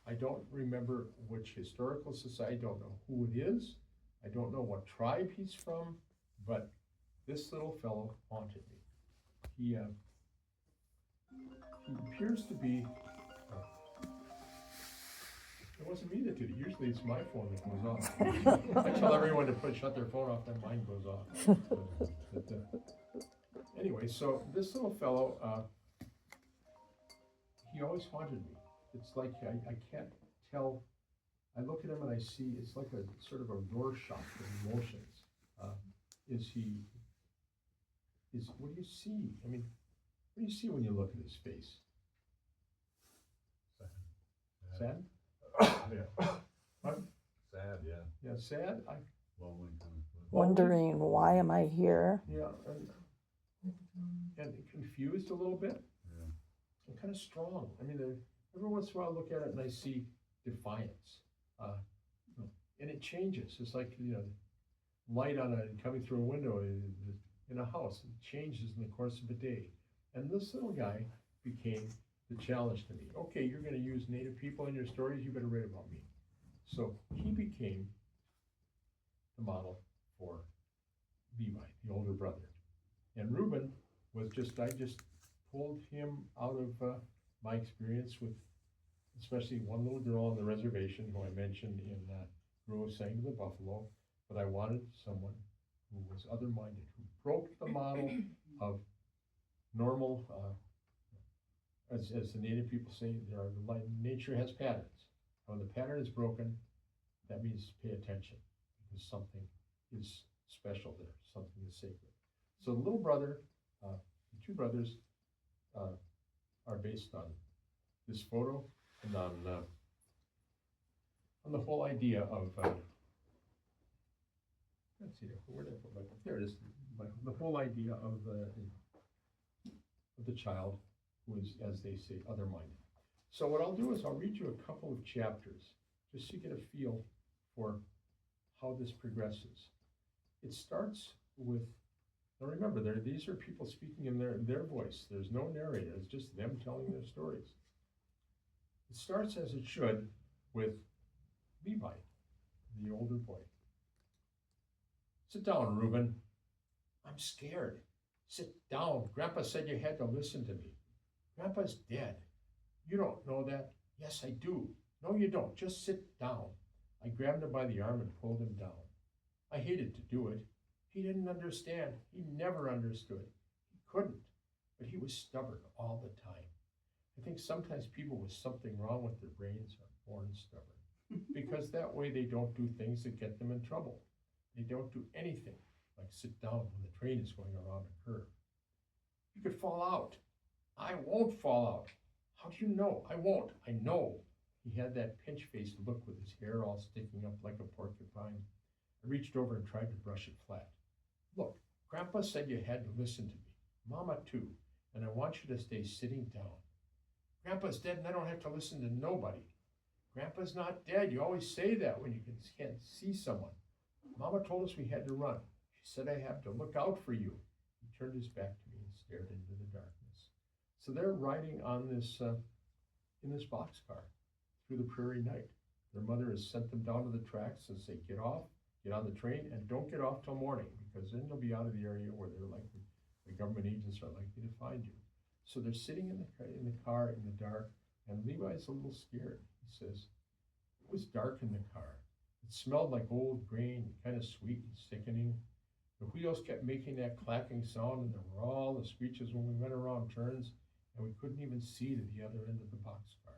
S1: I don't remember which historical society, I don't know who it is, I don't know what tribe he's from, but this little fellow haunted me. He appears to be, it wasn't me that did it. Usually it's my phone that goes off. I tell everyone to shut their phone off, then mine goes off. Anyway, so this little fellow, he always haunted me. It's like I can't tell. I look at him and I see, it's like a sort of a Rorschach of emotions. What do you see? I mean, what do you see when you look at his face? Sad?
S3: Yeah.
S1: What?
S3: Sad, yeah.
S1: Yeah, sad?
S3: Lonely kind of.
S4: Wondering, why am I here?
S1: Yeah, and confused a little bit.
S3: Yeah.
S1: And kind of strong. I mean, every once in a while I look at it and I see defiance. And it changes. It's like, light coming through a window in a house. It changes in the course of a day. And this little guy became the challenge to me. Okay, you're gonna use Native people in your stories, you better write about me. So he became the model for Levi, the older brother. And Reuben was I just pulled him out of my experience with especially one little girl on the reservation who I mentioned in Rose Sang to the Buffalo, but I wanted someone who was other-minded, who broke the model of normal, as the Native people say, nature has patterns. And when the pattern is broken, that means pay attention, because something is special there, something is sacred. So the little brother, the two brothers, are based on this photo and on the whole idea of, let's see, where did I put my, there it is, the whole idea of the child who is, as they say, other-minded. So what I'll do is I'll read you a couple of chapters, just so you get a feel for how this progresses. It starts with, now remember, these are people speaking in their voice. There's no narrator, it's just them telling their stories. It starts, as it should, with Levi, the older boy. Sit down, Reuben. I'm scared. Sit down. Grandpa said you had to listen to me. Grandpa's dead. You don't know that? Yes, I do. No, you don't. Just sit down. I grabbed him by the arm and pulled him down. I hated to do it. He didn't understand. He never understood. He couldn't, but he was stubborn all the time. I think sometimes people with something wrong with their brains are born stubborn, because that way they don't do things that get them in trouble. They don't do anything like sit down when the train is going around a curve. You could fall out. I won't fall out. How do you know? I won't. I know. He had that pinch-faced look with his hair all sticking up like a porcupine. I reached over and tried to brush it flat. Look, Grandpa said you had to listen to me. Mama too. And I want you to stay sitting down. Grandpa's dead and I don't have to listen to nobody. Grandpa's not dead. You always say that when you can't see someone. Mama told us we had to run. She said I have to look out for you. He turned his back to me and stared into the darkness. So they're riding on this, in this boxcar through the prairie night. Their mother has sent them down to the tracks and say, get off, get on the train, and don't get off till morning, because then you'll be out of the area where they're likely, the government agents are likely to find you. So they're sitting in the car in the dark, and Levi's a little scared. He says, it was dark in the car. It smelled like old grain, kind of sweet and sickening. The wheels kept making that clacking sound, and there were all the screeches when we went around turns, and we couldn't even see to the other end of the boxcar.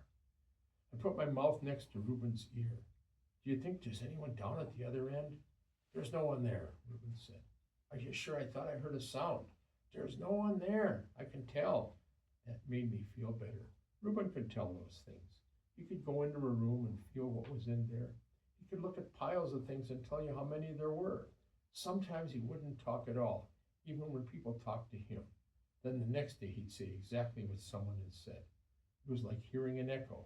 S1: I put my mouth next to Reuben's ear. Do you think there's anyone down at the other end? There's no one there, Reuben said. Are you sure? I thought I heard a sound. There's no one there. I can tell. That made me feel better. Reuben could tell those things. He could go into a room and feel what was in there. He could look at piles of things and tell you how many there were. Sometimes he wouldn't talk at all, even when people talked to him. Then the next day he'd say exactly what someone had said. It was like hearing an echo.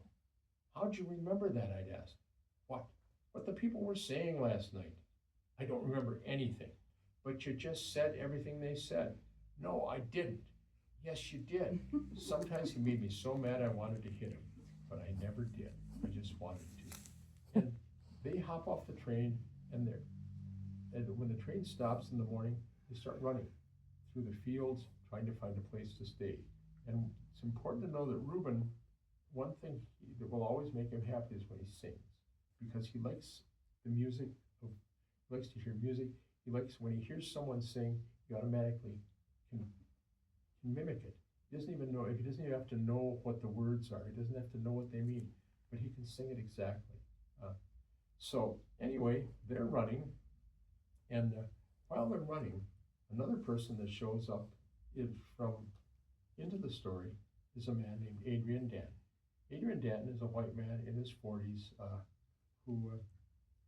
S1: How'd you remember that? I'd asked. What the people were saying last night. I don't remember anything, but you just said everything they said. No, I didn't. Yes, you did. Sometimes he made me so mad I wanted to hit him, but I never did. I just wanted to. And they hop off the train, and when the train stops in the morning, they start running through the fields, trying to find a place to stay. And it's important to know that Reuben, one thing that will always make him happy is when he sings, because he likes the music. He likes to hear music. He likes when he hears someone sing, he automatically can mimic it. He doesn't even know, he doesn't even have to know what the words are. He doesn't have to know what they mean, but he can sing it exactly. So anyway, they're running, and while they're running, another person that shows up into the story is a man named Adrian Danton. Adrian Danton is a white man in his 40s who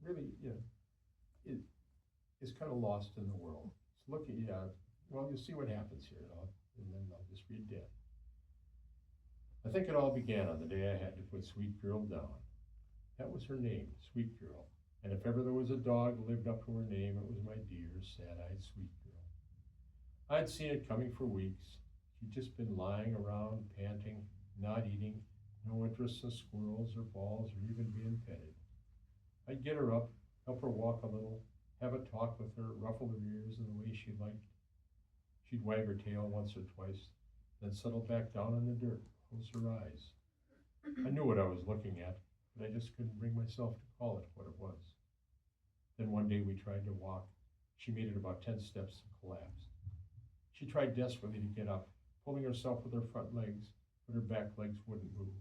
S1: really, is kind of lost in the world. It's looking, well, you'll see what happens here, and then I'll just read Danton. I think it all began on the day I had to put Sweet Girl down. That was her name, Sweet Girl. And if ever there was a dog that lived up to her name, it was my dear, sad-eyed Sweet Girl. I'd seen it coming for weeks. She'd just been lying around, panting, not eating, no interest in squirrels or balls or even being petted. I'd get her up, help her walk a little, have a talk with her, ruffle her ears in the way she liked. She'd wag her tail once or twice, then settle back down in the dirt, close her eyes. I knew what I was looking at, but I just couldn't bring myself to call it what it was. Then one day we tried to walk. She made it about 10 steps and collapsed. She tried desperately to get up, pulling herself with her front legs, but her back legs wouldn't move.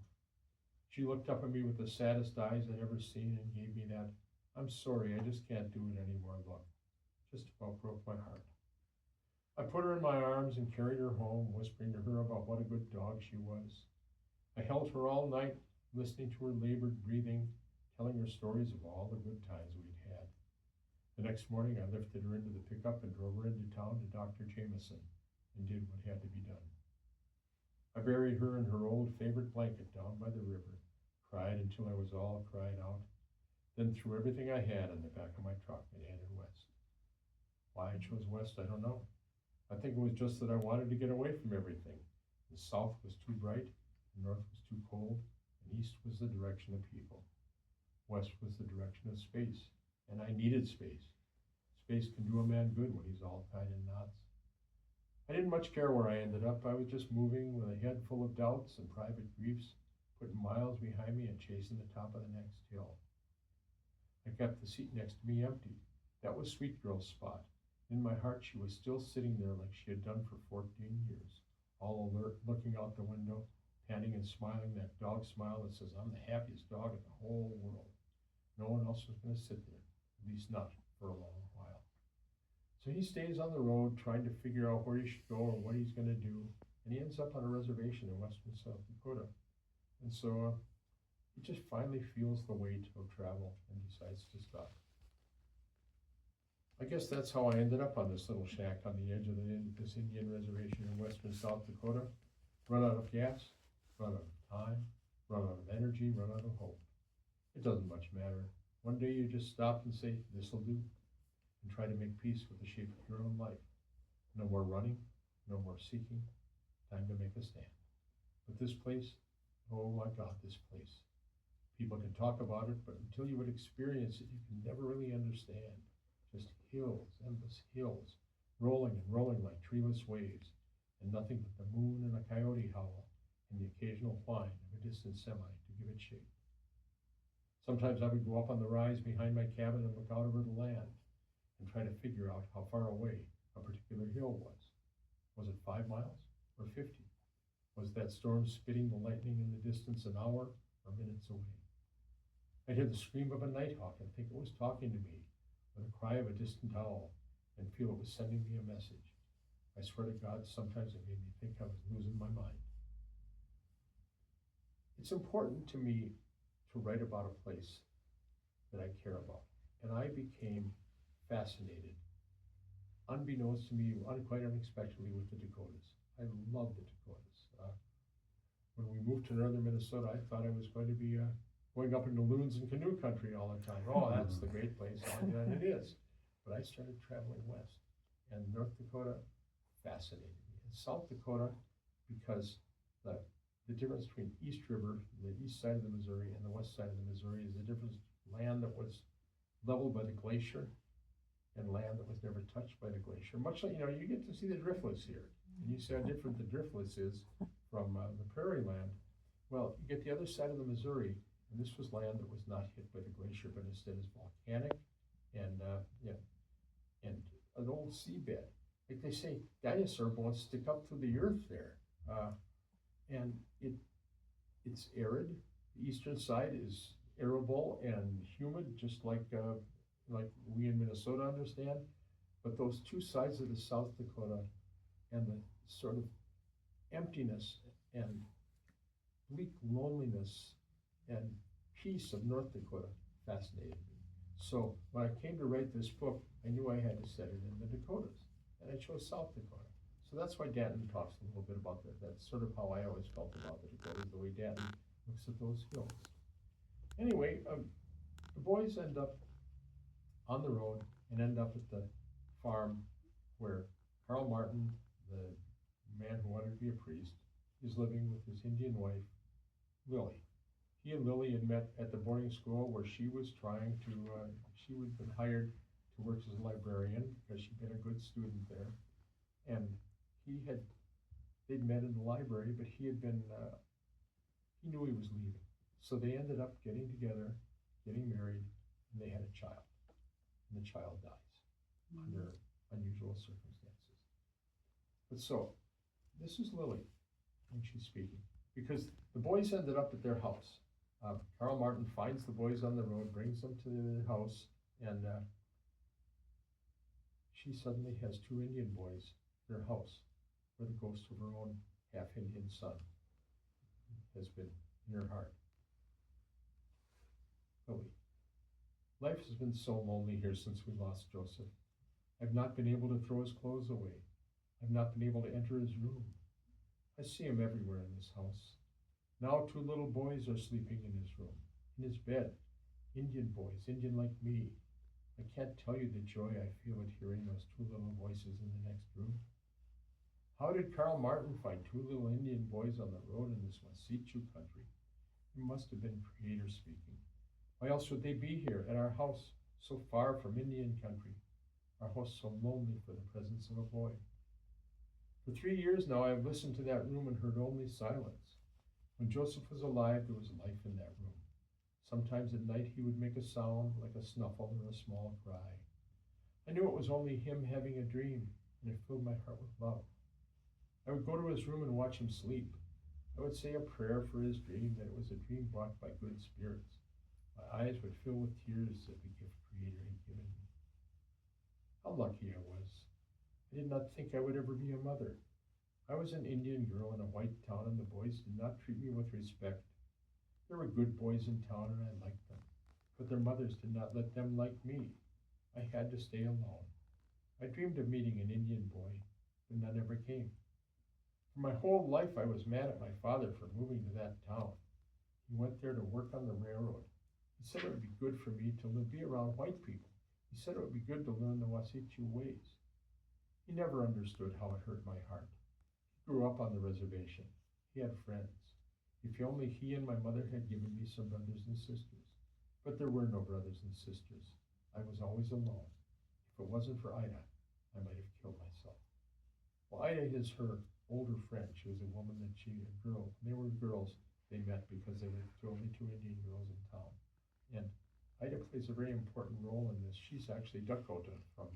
S1: She looked up at me with the saddest eyes I'd ever seen and gave me that, "I'm sorry, I just can't do it anymore" look. Just about broke my heart. I put her in my arms and carried her home, whispering to her about what a good dog she was. I held her all night, listening to her labored breathing, telling her stories of all the good times we'd had. The next morning, I lifted her into the pickup and drove her into town to Dr. Jameson and did what had to be done. I buried her in her old favorite blanket down by the river, cried until I was all cried out, then threw everything I had in the back of my truck and headed west. Why I chose west, I don't know. I think it was just that I wanted to get away from everything. The south was too bright, the north was too cold, and east was the direction of people. West was the direction of space, and I needed space. Space can do a man good when he's all tied in knots. I didn't much care where I ended up. I was just moving with a head full of doubts and private griefs, putting miles behind me and chasing the top of the next hill. I kept the seat next to me empty. That was Sweet Girl's spot. In my heart, she was still sitting there like she had done for 14 years, all alert, looking out the window, panting and smiling that dog smile that says, "I'm the happiest dog in the whole world." No one else was going to sit there, at least not for a long while. So he stays on the road trying to figure out where he should go or what he's going to do, and he ends up on a reservation in western South Dakota. And so he just finally feels the weight of travel and decides to stop. I guess that's how I ended up on this little shack on the edge of this Indian reservation in western South Dakota. Run out of gas, run out of time, run out of energy, run out of hope. It doesn't much matter. One day you just stop and say, "This'll do," and try to make peace with the shape of your own life. No more running, no more seeking, time to make a stand. But this place, oh my God, this place. People can talk about it, but until you would experience it, you can never really understand. Just hills, endless hills, rolling and rolling like treeless waves, and nothing but the moon and a coyote howl, and the occasional whine of a distant semi to give it shape. Sometimes I would go up on the rise behind my cabin and look out over the land, and try to figure out how far away a particular hill was. Was it 5 miles or 50? Was that storm spitting the lightning in the distance an hour or minutes away? I'd hear the scream of a nighthawk and think it was talking to me, or the cry of a distant owl, and feel it was sending me a message. I swear to God, sometimes it made me think I was losing my mind. It's important to me to write about a place that I care about, and I became fascinated, unbeknownst to me, quite unexpectedly, with the Dakotas. I love the Dakotas. When we moved to northern Minnesota, I thought I was going to be going up into loons and canoe country all the time. Oh, that's the great place, and it is. But I started traveling west, and North Dakota fascinated me. And South Dakota, because the difference between East River, the east side of the Missouri, and the west side of the Missouri is the difference land that was leveled by the glacier and land that was never touched by the glacier. Much like, you get to see the driftless here, and you see how different the driftless is from the prairie land. Well, you get the other side of the Missouri, and this was land that was not hit by the glacier, but instead is volcanic and an old seabed. Like they say, dinosaur bones stick up through the earth there, and it's arid. The eastern side is arable and humid, just like we in Minnesota understand. But those two sides of the South Dakota and the sort of emptiness and bleak loneliness and peace of North Dakota fascinated me. So when I came to write this book, I knew I had to set it in the Dakotas, and I chose South Dakota. So that's why Danton talks a little bit about that. That's sort of how I always felt about the Dakotas, the way Danton looks at those hills. Anyway, the boys end up on the road and end up at the farm where Carl Martin, the man who wanted to be a priest, is living with his Indian wife, Lily. He and Lily had met at the boarding school where she was trying to, she had been hired to work as a librarian because she'd been a good student there. And they'd met in the library, but he knew he was leaving. So they ended up getting together, getting married, and they had a child. And the child dies under unusual circumstances. But so, this is Lily when she's speaking, because the boys ended up at their house. Carl Martin finds the boys on the road, brings them to the house, and she suddenly has 2 Indian boys in her house, where the ghost of her own half-Indian son has been in her heart. Lily, life has been so lonely here since we lost Joseph. I've not been able to throw his clothes away. I've not been able to enter his room. I see him everywhere in this house. Now 2 little boys are sleeping in his room, in his bed. Indian boys, Indian like me. I can't tell you the joy I feel at hearing those 2 little voices in the next room. How did Carl Martin find 2 little Indian boys on the road in this Wasichu country? It must have been Creator speaking. Why else would they be here at our house, so far from Indian country? Our house so lonely for the presence of a boy. For 3 years now I have listened to that room and heard only silence. When Joseph was alive, there was life in that room. Sometimes at night he would make a sound like a snuffle or a small cry. I knew it was only him having a dream, and it filled my heart with love. I would go to his room and watch him sleep. I would say a prayer for his dream, that it was a dream brought by good spirits. My eyes would fill with tears at the gift Creator had given me. How lucky I was. I did not think I would ever be a mother. I was an Indian girl in a white town, and the boys did not treat me with respect. There were good boys in town, and I liked them, but their mothers did not let them like me. I had to stay alone. I dreamed of meeting an Indian boy, but none ever came. For my whole life I was mad at my father for moving to that town. He went there to work on the railroad. He said it would be good for me to be around white people. He said it would be good to learn the Wasichu ways. He never understood how it hurt my heart. He grew up on the reservation. He had friends. If only he and my mother had given me some brothers and sisters. But there were no brothers and sisters. I was always alone. If it wasn't for Ida, I might have killed myself. Well, Ida is her older friend. She was a woman that a girl. They were girls. They met because they were the only 2 Indian girls in town. And Ida plays a very important role in this. She's actually Dakota from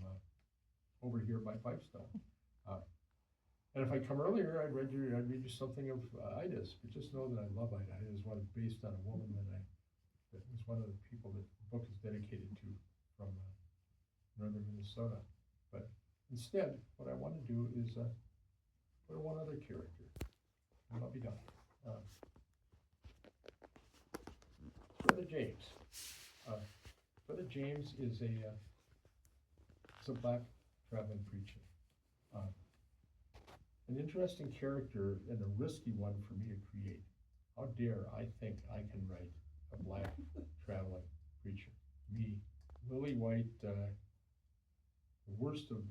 S1: over here by Pipestone. And if I come earlier, I'd read you something of Ida's, but just know that I love Ida. Ida is based on a woman that was one of the people that the book is dedicated to from northern Minnesota. But instead, what I want to do is put one other character, and I'll be done. Brother James. Brother James is a black traveling preacher. An interesting character and a risky one for me to create. How dare I think I can write a black traveling preacher? Me, lily white, the worst of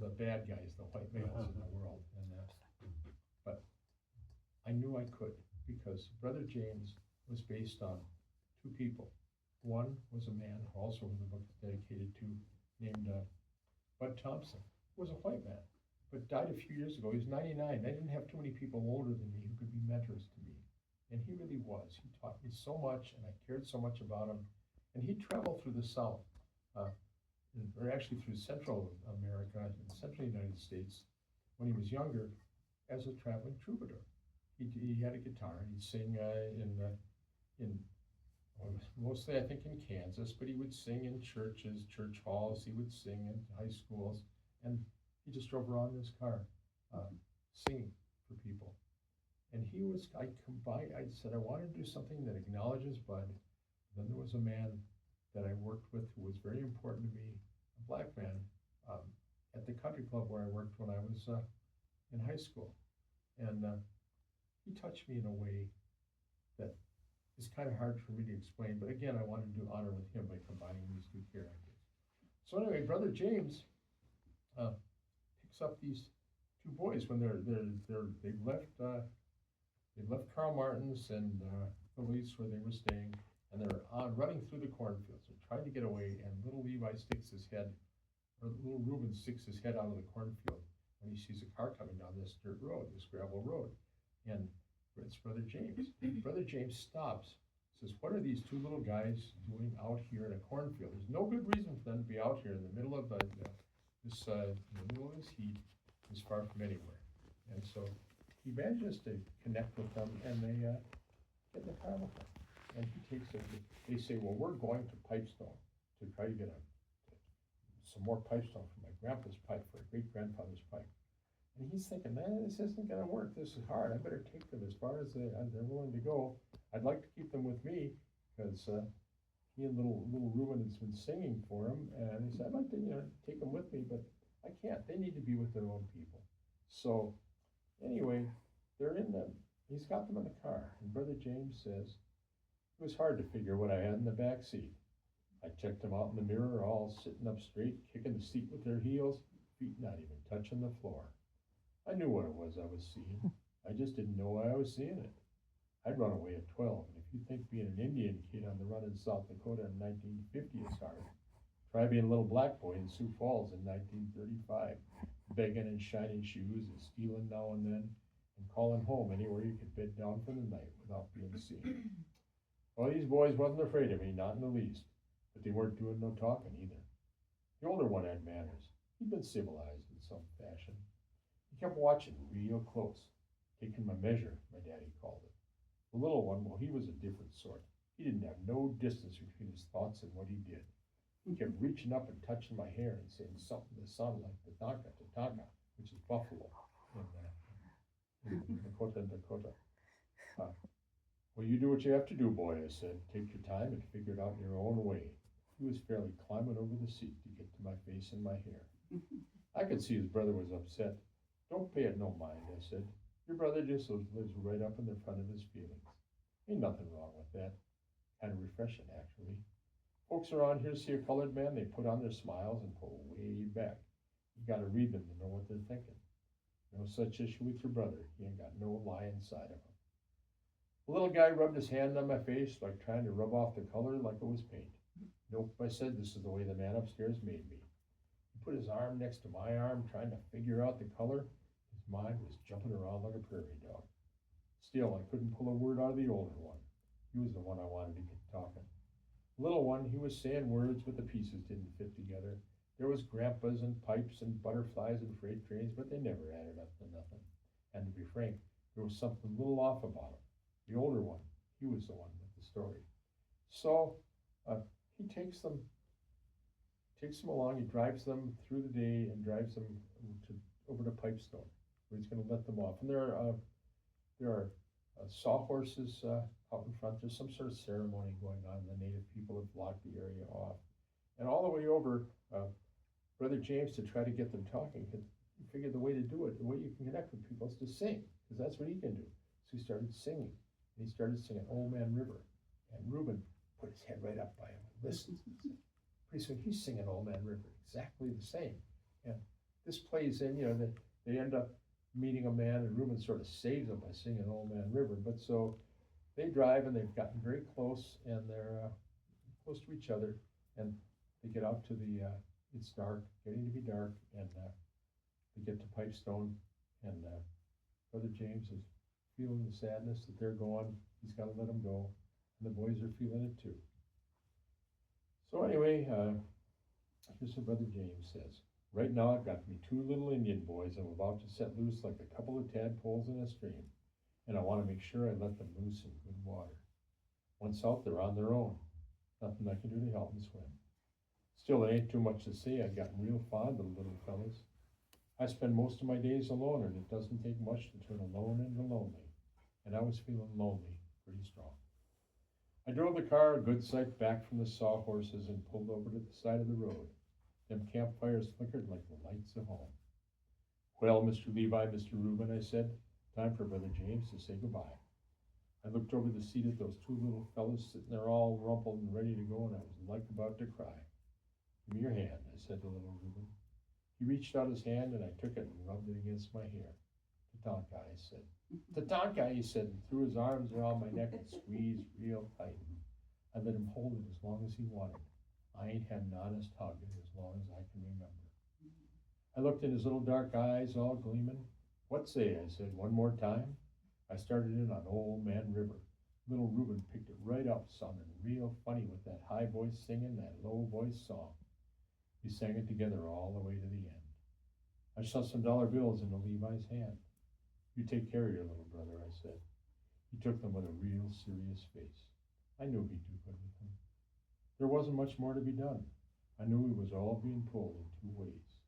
S1: the bad guys, the white males in the world. But I knew I could, because Brother James was based on 2 people. One was a man who also the book is dedicated to, named Bud Thompson, who was a white man, but died a few years ago. He was 99. I didn't have too many people older than me who could be mentors to me. And he really was. He taught me so much, and I cared so much about him. And he traveled through the South, or actually through Central America and Central United States when he was younger as a traveling troubadour. He had a guitar. He'd sing mostly I think in Kansas, but he would sing in churches, church halls. He would sing in high schools, and he just drove around in his car, singing for people. And I said, I want to do something that acknowledges Bud. Then there was a man that I worked with who was very important to me, a black man, at the country club where I worked when I was in high school. And he touched me in a way that is kind of hard for me to explain. But again, I wanted to do honor with him by combining these 2 characters. So anyway, Brother James picks up these 2 boys when they've left They left Carl Martin's and Phillies where they were staying, and they're running through the cornfields. They're trying to get away, and little Levi sticks his head, or little Reuben sticks his head out of the cornfield when he sees a car coming down this dirt road, this gravel road. And it's Brother James. Brother James stops, says, "What are these two little guys doing out here in a cornfield? There's no good reason for them to be out here in the middle of in the middle of this heat, as far from anywhere." And so he manages to connect with them, and they get in the car with him. And he takes it. They say, "Well, we're going to Pipestone to try to get some more pipestone for my grandpa's pipe, for a great grandfather's pipe." And he's thinking, "Man, this isn't going to work. This is hard. I better take them as far as they're willing to go. I'd like to keep them with me because he and little Reuben has been singing for him, and he said, I'd like to take them with me, but I can't. They need to be with their own people." So anyway, they're in them. He's got them in the car, and Brother James says, "It was hard to figure what I had in the back seat. I checked them out in the mirror, all sitting up straight, kicking the seat with their heels, feet not even touching the floor. I knew what it was I was seeing. I just didn't know why I was seeing it. I'd run away at 12, and if you think being an Indian kid on the run in South Dakota in 1950 is hard, try being a little black boy in Sioux Falls in 1935, begging and shining shoes and stealing now and then, and calling home anywhere you could bed down for the night without being seen. Well, these boys wasn't afraid of me, not in the least, but they weren't doing no talking either. The older one had manners. He'd been civilized in some fashion. He kept watching real close, taking my measure, my daddy called it. The little one, well, he was a different sort. He didn't have no distance between his thoughts and what he did. He kept reaching up and touching my hair and saying something that sounded like Tatanka, which is buffalo in Dakota. Well, you do what you have to do, boy, I said. Take your time and figure it out in your own way. He was fairly climbing over the seat to get to my face and my hair. I could see his brother was upset. Don't pay it no mind, I said. Your brother just lives right up in the front of his feelings. Ain't nothing wrong with that. Kind of refreshing, actually. Folks around here see a colored man, they put on their smiles and pull way back. You gotta read them to know what they're thinking. No such issue with your brother. He ain't got no lie inside of him. The little guy rubbed his hand on my face like trying to rub off the color like it was paint. Nope, I said, this is the way the man upstairs made me. He put his arm next to my arm, trying to figure out the color. His mind was jumping around like a prairie dog. Still, I couldn't pull a word out of the older one. He was the one I wanted to get talking. The little one, he was saying words, but the pieces didn't fit together. There was grandpas and pipes and butterflies and freight trains, but they never added up to nothing. And to be frank, there was something a little off about him. The older one, he was the one with the story. So he takes them along. He drives them through the day and drives them over to Pipestone, where he's going to let them off. And there are sawhorses out in front. There's some sort of ceremony going on. The native people have blocked the area off. And all the way over, Brother James, to try to get them talking, he figured the way to do it, the way you can connect with people is to sing, because that's what he can do. So he started singing. And he started singing Old Man River. And Reuben put his head right up by him and listened. Pretty soon he's singing Old Man River, exactly the same. And this plays in, they end up meeting a man, and Reuben sort of saves them by singing Old Man River. But so they drive, and they've gotten very close, and they're close to each other. And they get out to it's dark, getting to be dark, and they get to Pipestone, and Brother James is feeling the sadness that they're gone. He's got to let them go, and the boys are feeling it too. So anyway, here's what Brother James says. Right now I've got me 2 little Indian boys I'm about to set loose like a couple of tadpoles in a stream, and I want to make sure I let them loose in good water. Once out, they're on their own. Nothing I can do to help them swim. Still, it ain't too much to say. I've gotten real fond of the little fellas. I spend most of my days alone, and it doesn't take much to turn alone into lonely. And I was feeling lonely pretty strong. I drove the car a good sight back from the sawhorses and pulled over to the side of the road. Them campfires flickered like the lights of home. Well, Mr. Levi, Mr. Reuben, I said, time for Brother James to say goodbye. I looked over the seat at those 2 little fellas sitting there all rumpled and ready to go, and I was like about to cry. Give me your hand, I said to little Reuben. He reached out his hand, and I took it and rubbed it against my hair. To Tatanka, I said. Tatanka, he said, and threw his arms around my neck and squeezed real tight. I let him hold it as long as he wanted. I ain't had an honest hug in as long as I can remember. I looked in his little dark eyes, all gleaming. What say, I said, one more time? I started in on Old Man River. Little Reuben picked it right up, sounding real funny with that high voice singing that low voice song. We sang it together all the way to the end. I shoved some dollar bills into Levi's hand. You take care of your little brother, I said. He took them with a real serious face. I knew he'd do good with them. There wasn't much more to be done. I knew he was all being pulled in two ways.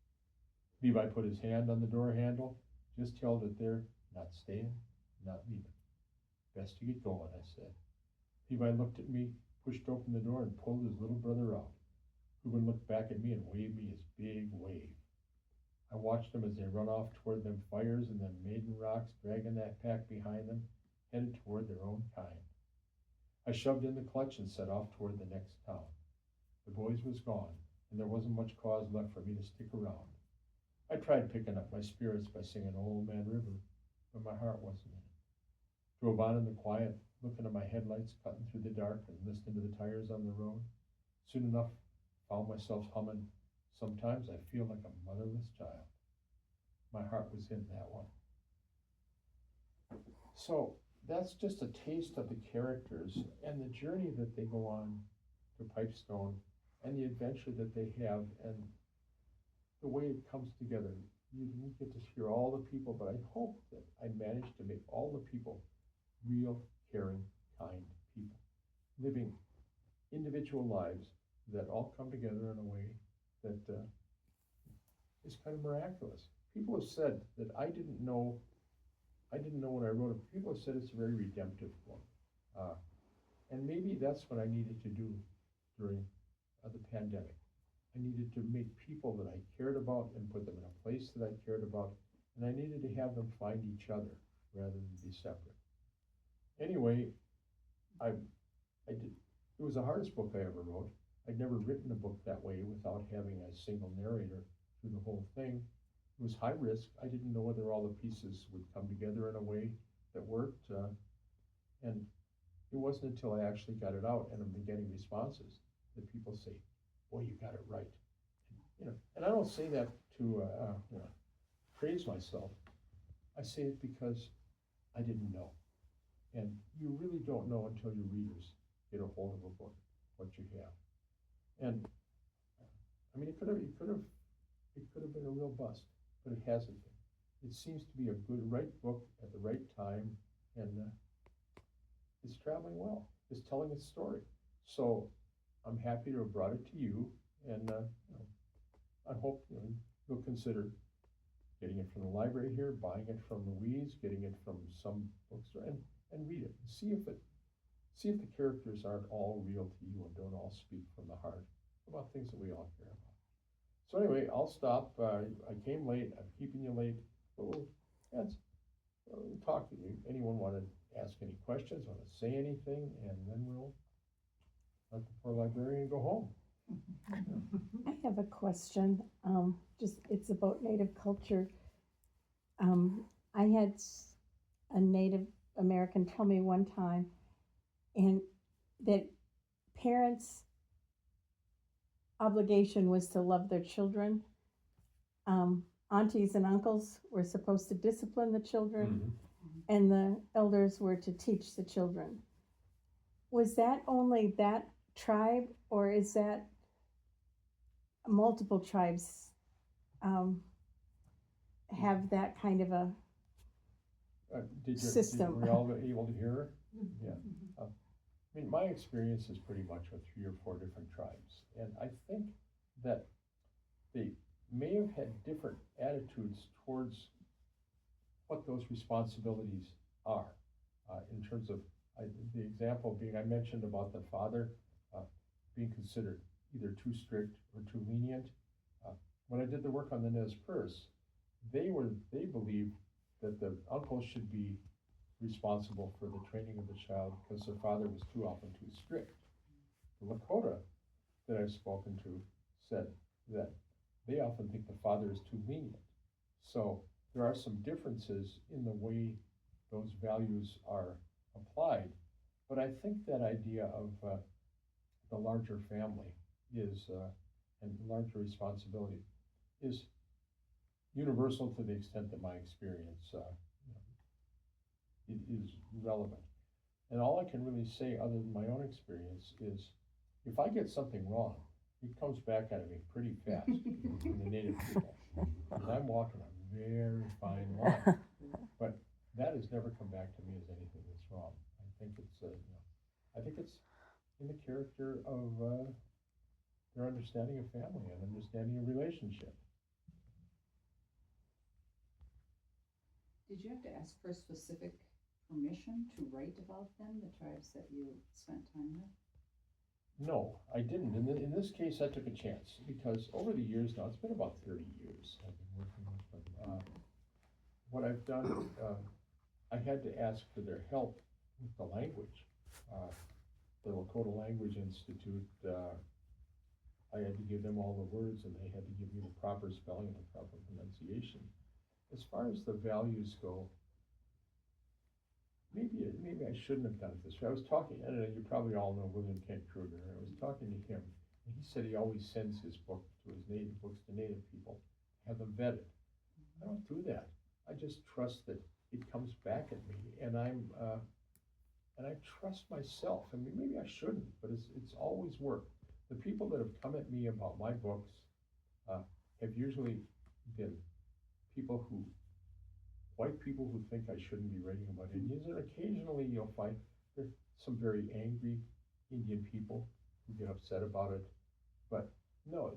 S1: Levi put his hand on the door handle, just held it there, not staying, not leaving. Best to get going, I said. Levi looked at me, pushed open the door, and pulled his little brother out. Reuben looked back at me and waved me his big wave. I watched them as they run off toward them fires and them maiden rocks, dragging that pack behind them, headed toward their own kind. I shoved in the clutch and set off toward the next town. The boys was gone, and there wasn't much cause left for me to stick around. I tried picking up my spirits by singing Old Man River, but my heart wasn't in it. Drove on in the quiet, looking at my headlights cutting through the dark and listening to the tires on the road. Soon enough, found myself humming, sometimes I feel like a motherless child. My heart was in that one. So that's just a taste of the characters and the journey that they go on to Pipestone and the adventure that they have and the way it comes together. You didn't get to hear all the people, but I hope that I managed to make all the people real, caring, kind people, living individual lives that all come together in a way that is kind of miraculous. People have said that I didn't know when I wrote it. People have said it's a very redemptive one. And maybe that's what I needed to do during the pandemic. I needed to make people that I cared about and put them in a place that I cared about, and I needed to have them find each other rather than be separate. Anyway, I did. It was the hardest book I ever wrote. I'd never written a book that way without having a single narrator through the whole thing. It was high risk. I didn't know whether all the pieces would come together in a way that worked, and it wasn't until I actually got it out and I'm getting responses that people say, "Boy, you got it right." And I don't say that to praise myself. I say it because I didn't know, and you really don't know until your readers get a hold of a book what you have. And I mean, it could have been a real bust, but it hasn't been. It seems to be a good, right book at the right time, and it's traveling well. It's telling its story. So I'm happy to have brought it to you, and I hope you'll consider getting it from the library here, buying it from Louise, getting it from some bookstore, and read it. See if the characters aren't all real to you and don't all speak from the heart about things that we all care about. So anyway, I'll stop. I came late. I'm keeping you late. But we'll talk to you. Anyone want to ask any questions, want to say anything, and then we'll let the poor librarian go home.
S4: I have a question. It's about Native culture. I had a Native American tell me one time, and that parents' obligation was to love their children. Aunties and uncles were supposed to discipline the children, and the elders were to teach the children. Was that only that tribe, or is that multiple tribes have that kind of a system?
S1: Were you all able to hear her? Yeah. I mean, my experience is pretty much with 3 or 4 different tribes, and I think that they may have had different attitudes towards what those responsibilities are, in terms of the example being I mentioned about the father being considered either too strict or too lenient. When I did the work on the Nez Perce, they believed that the uncle should be responsible for the training of the child because their father was too often too strict. The Lakota that I've spoken to said that they often think the father is too lenient. So there are some differences in the way those values are applied. But I think that idea of the larger family is, and larger responsibility is universal to the extent that my experience it is relevant. And all I can really say, other than my own experience, is if I get something wrong, it comes back at me pretty fast from the native people. And I'm walking a very fine line. But that has never come back to me as anything that's wrong. I think it's, I think it's in the character of their understanding of family and understanding of relationship.
S2: Did you have to ask for specific permission to write about them, the tribes that you spent time with?
S1: No, I didn't. In this case, I took a chance because over the years now, it's been about 30 years I've been working with them. What I've done, I had to ask for their help with the language. The Lakota Language Institute, I had to give them all the words and they had to give me the proper spelling and the proper pronunciation. As far as the values go, maybe I shouldn't have done it this way. I was talking, I don't know, you probably all know William Kent Kruger. I was talking to him, and he said he always sends his books to native people, have them vetted. I don't do that. I just trust that it comes back at me, and and I trust myself. I mean, maybe I shouldn't, but it's always worked. The people that have come at me about my books have usually been white people who think I shouldn't be writing about Indians, and occasionally you'll find there's some very angry Indian people who get upset about it. But no,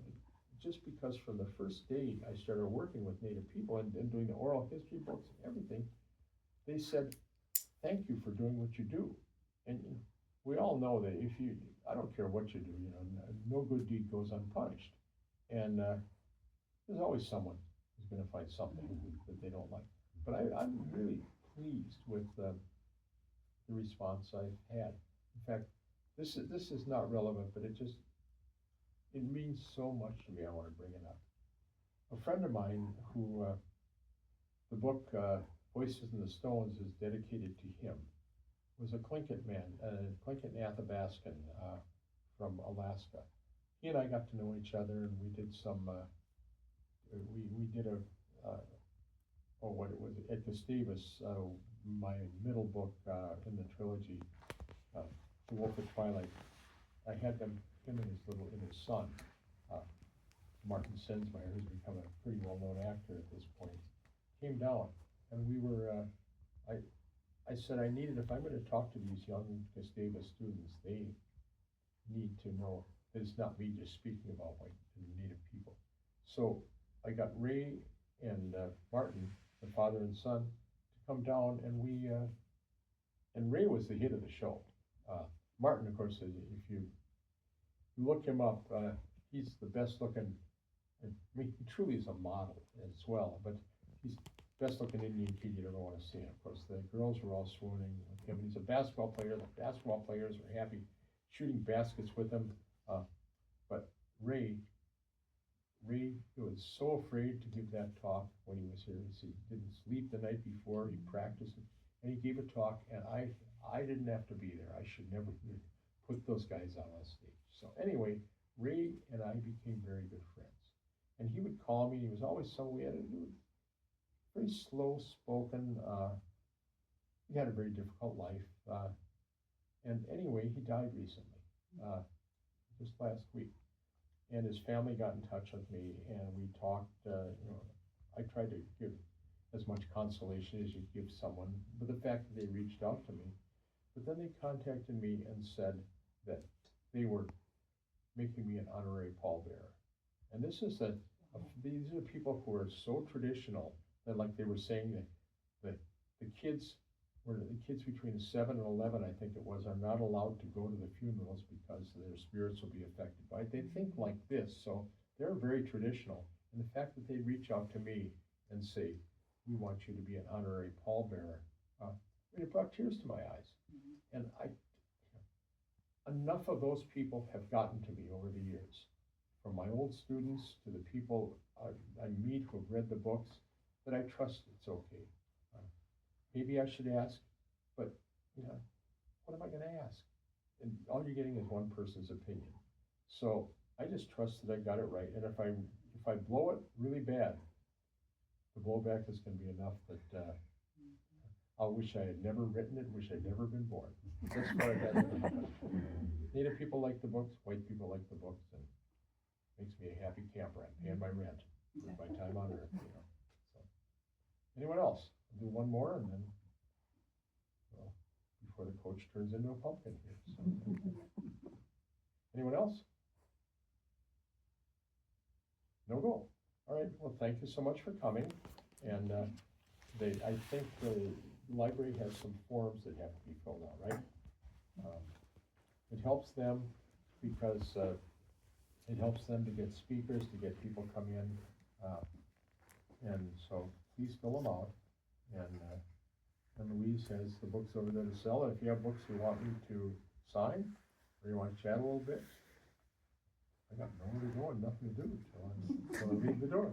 S1: just because from the first day I started working with Native people and doing the oral history books and everything, they said, thank you for doing what you do. And we all know that I don't care what you do, no good deed goes unpunished. And there's always someone who's going to find something that they don't like. But I'm really pleased with the response I've had. In fact, this is not relevant, but it means so much to me. I want to bring it up. A friend of mine who the book Voices in the Stones is dedicated to him was a Tlingit man, Tlingit Athabaskan from Alaska. He and I got to know each other, and we did some. We did at Gustavus, my middle book in the trilogy, The Wolf at Twilight. I had him and his son, Martin Sensmeyer, who's become a pretty well-known actor at this point, came down, and we were. I said I needed, if I'm going to talk to these young Gustavus students, they need to know that it's not me just speaking about white and Native people. So I got Ray and Martin, the father and son, to come down, and and Ray was the hit of the show. Martin, of course, if you look him up, he's the best looking, I mean, he truly is a model as well, but he's the best looking Indian kid you'd ever want to see. And of course, the girls were all swooning with him. He's a basketball player. The basketball players were happy shooting baskets with him. But Ray was so afraid to give that talk when he was here. He didn't sleep the night before. He practiced it, and he gave a talk. And I didn't have to be there. I should never put those guys out on stage. So anyway, Ray and I became very good friends. And he would call me. He was always we had a very slow spoken. He had a very difficult life. And anyway, he died recently, just last week. And his family got in touch with me, and we talked. I tried to give as much consolation as you give someone, but the fact that they reached out to me. But then they contacted me and said that they were making me an honorary pallbearer. And this is these are people who are so traditional that, like they were saying, that the kids between 7 and 11, I think it was, are not allowed to go to the funerals because their spirits will be affected by it. They think like this, so they're very traditional. And the fact that they reach out to me and say, we want you to be an honorary pallbearer, it brought tears to my eyes. Mm-hmm. And enough of those people have gotten to me over the years, from my old students to the people I meet who have read the books. that I trust it's okay. Maybe I should ask, but, you know, what am I gonna ask? And all you're getting is one person's opinion. So I just trust that I got it right, and if I blow it really bad, the blowback is gonna be enough that, I'll wish I had never written it, wish I'd never been born. That's what I got to happen. Native people like the books, white people like the books, and makes me a happy camper. I'm paying my rent with my time on earth, you know. So, anyone else? I'll do one more and then, well, before the coach turns into a pumpkin here. So. Anyone else? No go. All right, well, thank you so much for coming. And I think the library has some forms that have to be filled out, right? It helps them because it helps them to get speakers, to get people come in. And so please fill them out. And Louise has the books over there to sell. And if you have books you want me to sign, or you want to chat a little bit, I got nowhere to go and nothing to do, so I'm gonna leave the door.